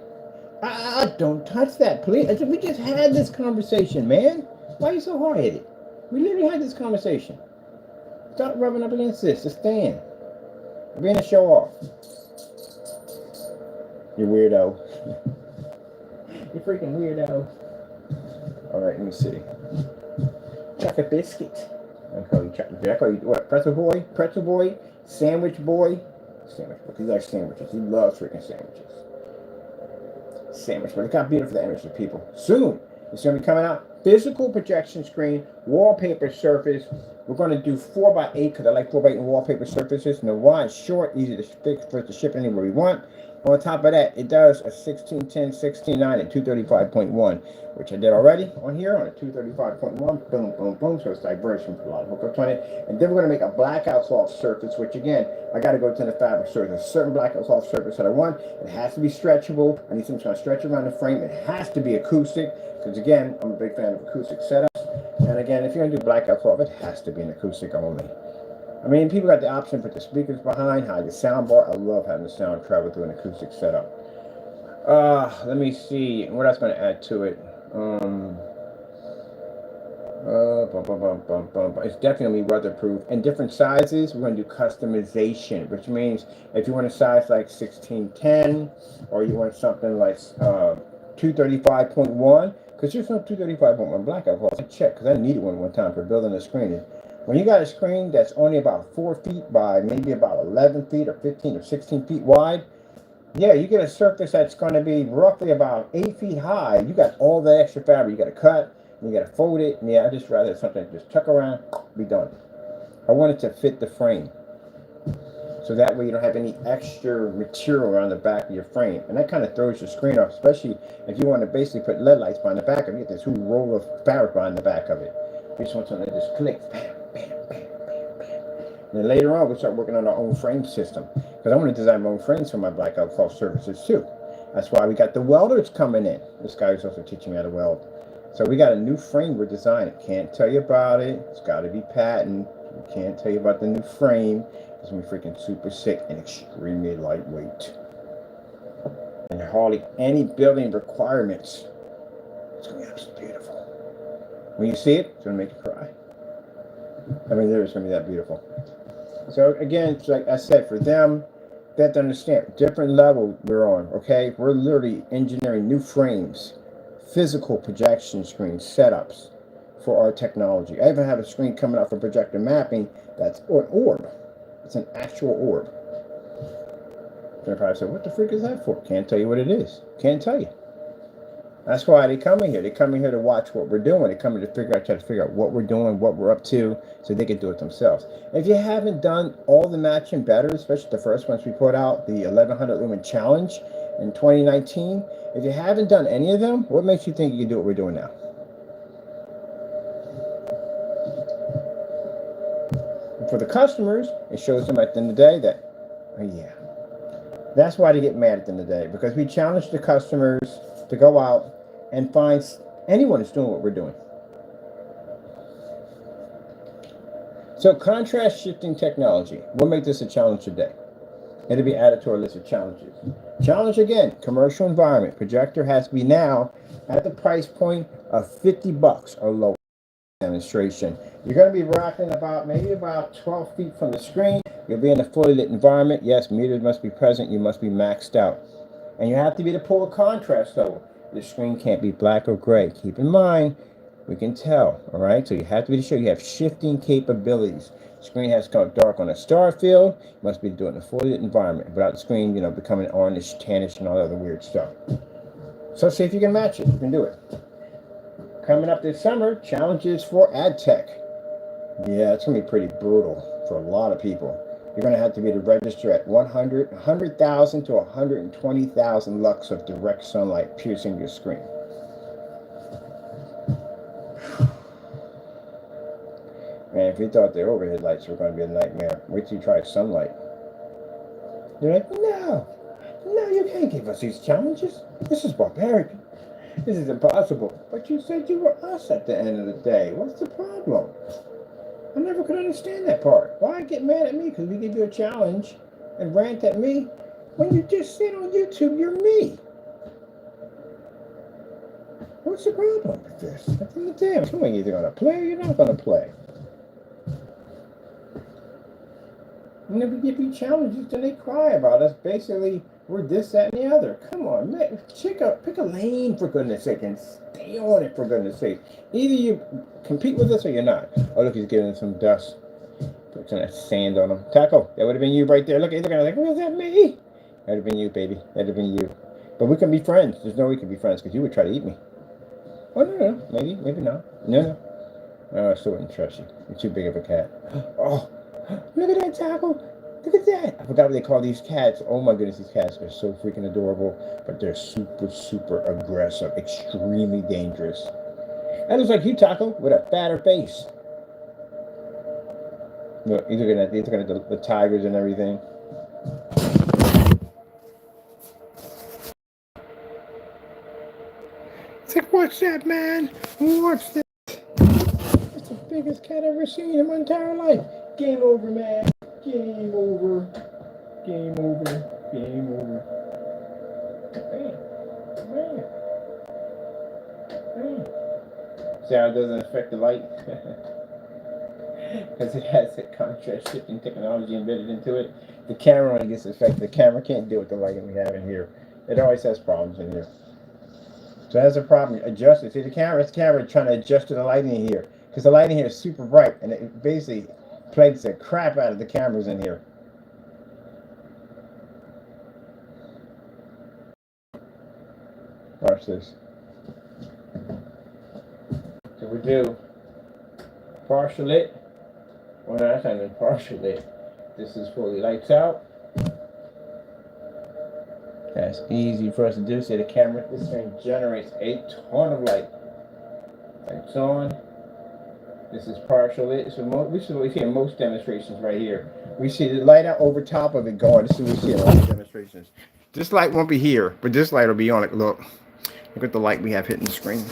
S1: Don't touch that, please. We just had this conversation, man. Why are you so hard-headed? We literally had this conversation. Stop rubbing up against this. Just stand. You're being a show-off. You weirdo. You freaking weirdo. All right, let me see. Chocolate biscuit. I call you chocolate. I call you what? Pretzel boy? Pretzel boy? Sandwich boy? Sandwich boy. He likes sandwiches. He loves freaking sandwiches. sandwich. But look how beautiful the image of people. Soon, it's going to be coming out. Physical projection screen, wallpaper surface. We're going to do 4x8 because I like 4x8 wallpaper surfaces. No wide, short, easy to fix for it to ship anywhere we want. On top of that, it does a 1610, 16:9, and 235.1, which I did already on here on a 235.1. Boom, boom, boom. So it's diversion for a lot of hookups on it. And then we're going to make a blackout cloth surface, which again, I got to go to the fabric. So there's a certain blackout cloth surface that I want. It has to be stretchable. I need something that's going to stretch around the frame. It has to be acoustic because again, I'm a big fan of acoustic setups. And again, if you're going to do blackout cloth, it has to be an acoustic only. I mean, people got the option to put the speakers behind, hide the sound bar. I love having the sound travel through an acoustic setup. Let me see what else I'm going to add to it. It's definitely weatherproof. And different sizes, we're going to do customization, which means if you want a size like 1610 or you want something like 235.1, because there's no 235.1 blackout cloth. I checked because I needed one time for building a screen. When you got a screen that's only about 4 feet by maybe about 11 feet or 15 or 16 feet wide, yeah, you get a surface that's going to be roughly about 8 feet high. You got all the extra fabric. You got to cut, you got to fold it. And yeah, I just rather something just tuck around, be done. I want it to fit the frame. So that way you don't have any extra material around the back of your frame. And that kind of throws your screen off, especially if you want to basically put LED lights behind the back of it. You get this whole roll of fabric behind the back of it. You just want something that just clicks. Bam, bam, bam, bam, bam. And then later on, we'll start working on our own frame system. Because I want to design my own frames for my blackout cloth surfaces too. That's why we got the welders coming in. This guy is also teaching me how to weld. So we got a new frame we're designing. Can't tell you about it. It's got to be patent. We can't tell you about the new frame. It's going to be freaking super sick and extremely lightweight. And hardly any building requirements. It's going to be absolutely beautiful. When you see it, it's going to make you cry. I mean, it's going to be that beautiful. So again, like I said, for them, they have to understand different level we're on, okay? We're literally engineering new frames, physical projection screen setups for our technology. I even have a screen coming out for projector mapping that's an orb. It's an actual orb. They're probably say, what the freak is that for? Can't tell you what it is. Can't tell you. That's why they come in here. They come in here to watch what we're doing. They come in to try to figure out what we're doing, what we're up to, so they can do it themselves. If you haven't done all the matching better, especially the first ones we put out, the 1100 Lumen Challenge in 2019, if you haven't done any of them, what makes you think you can do what we're doing now? And for the customers, it shows them at the end of the day that, oh yeah, that's why they get mad at the end of the day, because we challenge the customers to go out and find anyone that's doing what we're doing. So contrast shifting technology. We'll make this a challenge today. It'll be added to our list of challenges. Challenge again, commercial environment. Projector has to be now at the price point of $50 or lower. Demonstration. You're going to be rocking maybe about 12 feet from the screen. You'll be in a fully lit environment. Yes, meters must be present. You must be maxed out. And you have to be the polar contrast though. The screen can't be black or gray. Keep in mind, we can tell, all right? So you have to be sure you have shifting capabilities. Screen has to come dark on a star field. You must be doing a fully lit environment without the screen, becoming orange, tannish, and all that other weird stuff. So see if you can match it. You can do it. Coming up this summer, challenges for ad tech. Yeah, it's going to be pretty brutal for a lot of people. You're going to have to be to register at 100,000 to 120,000 lux of direct sunlight piercing your screen. Man, if you thought the overhead lights were going to be a nightmare, wait till you try sunlight. You're like, no, you can't give us these challenges. This is barbaric. This is impossible. But you said you were us at the end of the day. What's the problem? I never could understand that part. Why get mad at me because we give you a challenge and rant at me when you just said on YouTube you're me? What's the problem with this? At the end of the day, you're either going to play or you're not going to play. And if we give you challenges, then they cry about us. Basically, we're this, that, and the other. Come on, man. Pick a lane, for goodness sake, and stay on it, for goodness sake. Either you compete with us or you're not. Oh, look, he's getting some dust. Put some sand on him. Taco, that would have been you right there. Look, he's looking like, was that me? That would have been you, baby. That would have been you. But we can be friends. There's no way we can be friends because you would try to eat me. Oh, no. Maybe not. No. Oh, I still wouldn't trust you. You're too big of a cat. Oh, look at that, Taco. Look at that. I forgot what they call these cats. Oh, my goodness, these cats are so freaking adorable. But they're super, super aggressive. Extremely dangerous. That looks like you, Taco, with a fatter face. Look, he's looking at the tigers and everything. It's like, what's that, man? What's that? It's the biggest cat I've ever seen in my entire life. Game over, man. Game over. Game over. Game over. Man. See how it doesn't affect the light? Because it has that contrast shifting technology embedded into it. The camera only gets affected. The camera can't deal with the lighting we have in here. It always has problems in here. So that's a problem. Adjust it. See, the camera trying to adjust to the lighting in here. Because the lighting here is super bright. And it basically plagues the crap out of the cameras in here. Watch this. So we do partial lit. Well, no, that's not even partial lit. This is fully lights out. That's easy for us to do. See the camera, this thing generates a ton of light. Lights on. This is partial lit. So this is what we see in most demonstrations right here. We see the light out over top of it going. This is what we see in a lot of demonstrations. This light won't be here, but this light will be on it. Look at the light we have hitting the screen.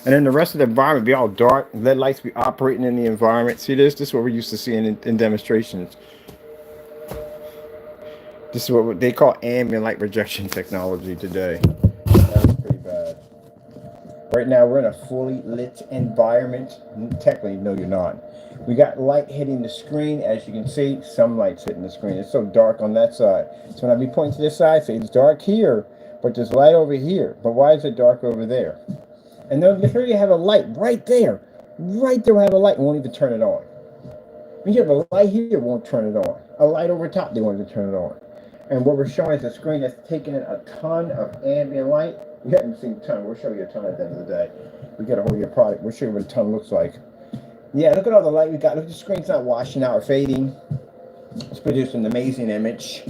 S1: And then the rest of the environment be all dark. LED lights be operating in the environment. See this? This is what we're used to seeing in demonstrations. This is what they call ambient light projection technology today. That was pretty bad. Right now we're in a fully lit environment. Technically, no, you're not. We got light hitting the screen. As you can see, some light's hitting the screen. It's so dark on that side. So when I be pointing to this side, say it's dark here, but there's light over here. But why is it dark over there? And then here you have a light right there. Right there we have a light and won't even turn it on. When you have a light here, it won't turn it on. A light over top, they won't even turn it on. And what we're showing is a screen that's taking in a ton of ambient light. We haven't seen a ton. We'll show you a ton at the end of the day. We got a whole year product. We'll show you what a ton looks like. Yeah, look at all the light we got. Look, the screen's not washing out or fading. It's producing an amazing image.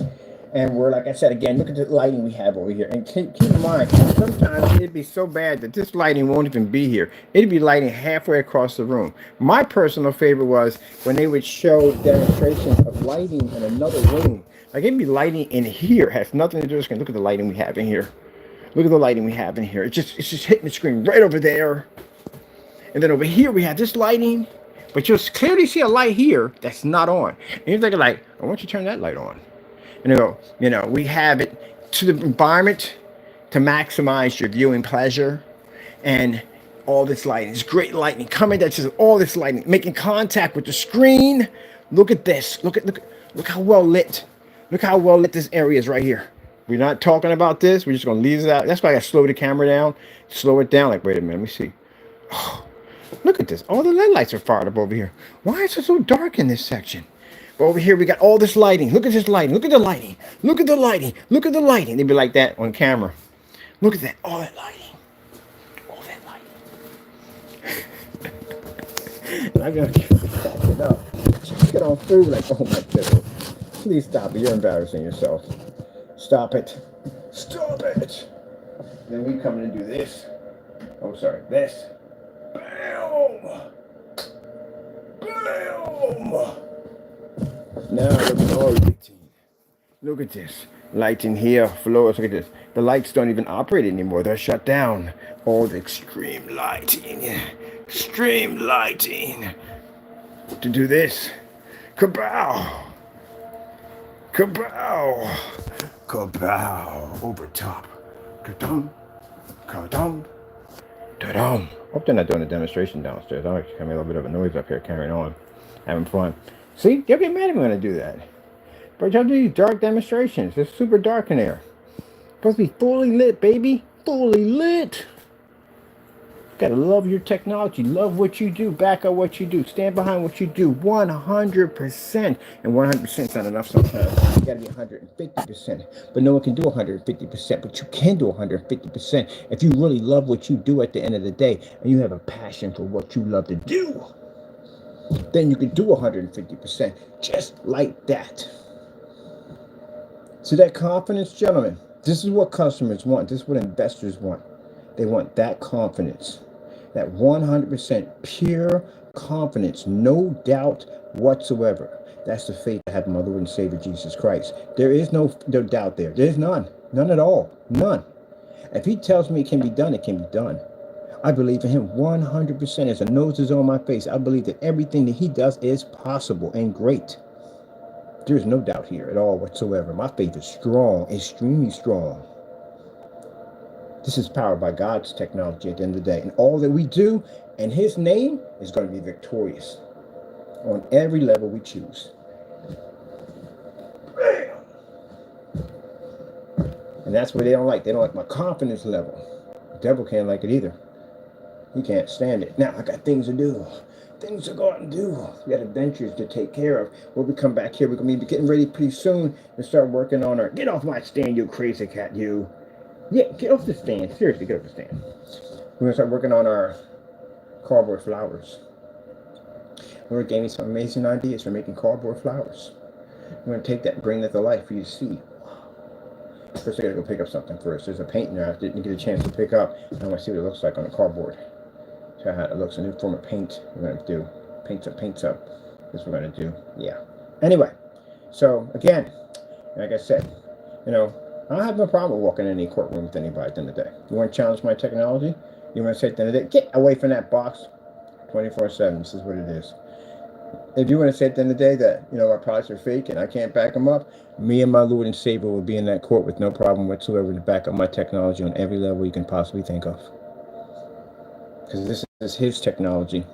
S1: And we're, like I said, again, look at the lighting we have over here. And keep in mind, sometimes it'd be so bad that this lighting won't even be here. It'd be lighting halfway across the room. My personal favorite was when they would show demonstrations of lighting in another room. Like, it'd be lighting in here. It has nothing to do with the screen. Look at the lighting we have in here. Look at the lighting we have in here. It's just hitting the screen right over there. And then over here we have this lighting. But you'll clearly see a light here that's not on. And you're thinking, like, why don't you turn that light on? And we have it to the environment to maximize your viewing pleasure. And all this lighting, this great lighting coming, that's just all this lighting, making contact with the screen. Look at this. Look how well lit. Look how well lit this area is right here. We're not talking about this. We're just going to leave it out. That's why I got to slow the camera down. Slow it down. Like, wait a minute. Let me see. Oh, look at this. All the LED lights are fired up over here. Why is it so dark in this section? But over here, we got all this lighting. Look at this lighting. Look at the lighting. Look at the lighting. Look at the lighting. They'd be like that on camera. Look at that. All that lighting. All that lighting. I'm going to back it up. Just get on through like, oh my goodness. Please stop it. You're embarrassing yourself. Stop it. Stop it. Then we come in and do this. Oh, sorry. This. Bam. Bam. Now look at all lighting. Look at this. Lighting here, floors. Look at this. The lights don't even operate anymore. They're shut down. All the extreme lighting. Extreme lighting. To do this. Kabow. Kabow. Kabow. Over top. Ka-dum. Ka-dum. Da-dum. Hope they're not doing a demonstration downstairs. I'm actually having a little bit of a noise up here carrying on. Having fun. See, they'll get mad at me when I do that. But y'all do these dark demonstrations. It's super dark in there. It's supposed to be fully lit, baby. Fully lit. Gotta love your technology. Love what you do. Back up what you do. Stand behind what you do. 100%. And 100% is not enough sometimes. You gotta be 150%. But no one can do 150%. But you can do 150% if you really love what you do at the end of the day, and you have a passion for what you love to do. Then you can do 150%. Just like that. So that confidence, gentlemen, this is what customers want. This is what investors want. They want that confidence. That 100% pure confidence, no doubt whatsoever. That's the faith I have in my Lord and Savior Jesus Christ. There is no doubt there. There's none. None at all. None. If he tells me it can be done, it can be done. I believe in him 100%. As the nose is on my face, I believe that everything that he does is possible and great. There's no doubt here at all whatsoever. My faith is strong, extremely strong. This is powered by God's technology at the end of the day. And all that we do in his name is going to be victorious on every level we choose. And that's what they don't like. They don't like my confidence level. The devil can't like it either. He can't stand it. Now, I got things to do. Things to go out and do. We got adventures to take care of. When we come back here, we're going to be getting ready pretty soon to start working on our... Get off my stand, you crazy cat, you. Yeah, get off the stand. Seriously, get off the stand. We're going to start working on our cardboard flowers. Lord gave me some amazing ideas for making cardboard flowers. I'm going to take that and bring that to life for you to see. First, I got to go pick up something first. There's a paint there I didn't get a chance to pick up. I want to see what it looks like on the cardboard. So how it looks, a new form of paint we're going to do. Paints up. That's what we're going to do. Yeah. Anyway, so again, like I said, you know, I don't have no problem walking in any courtroom with anybody at the end of the day. You want to challenge my technology? You want to say at the end of the day, get away from that box 24/7. This is what it is. If you want to say at the end of the day that, you know, our products are fake and I can't back them up, me and my Lord and Savior will be in that court with no problem whatsoever to back up my technology on every level you can possibly think of. Because this is his technology.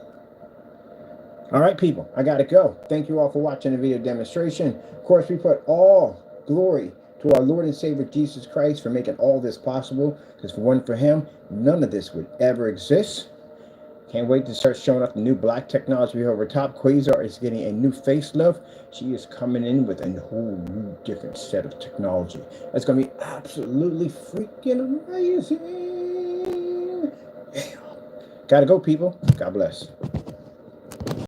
S1: All right, people, I got to go. Thank you all for watching the video demonstration. Of course, we put all glory to our Lord and Savior Jesus Christ for making all this possible. Because if it weren't for him, none of this would ever exist. Can't wait to start showing off the new black technology over top. Quasar is getting a new facelift. She is coming in with a whole new different set of technology. That's going to be absolutely freaking amazing. Yeah. Gotta go, people. God bless.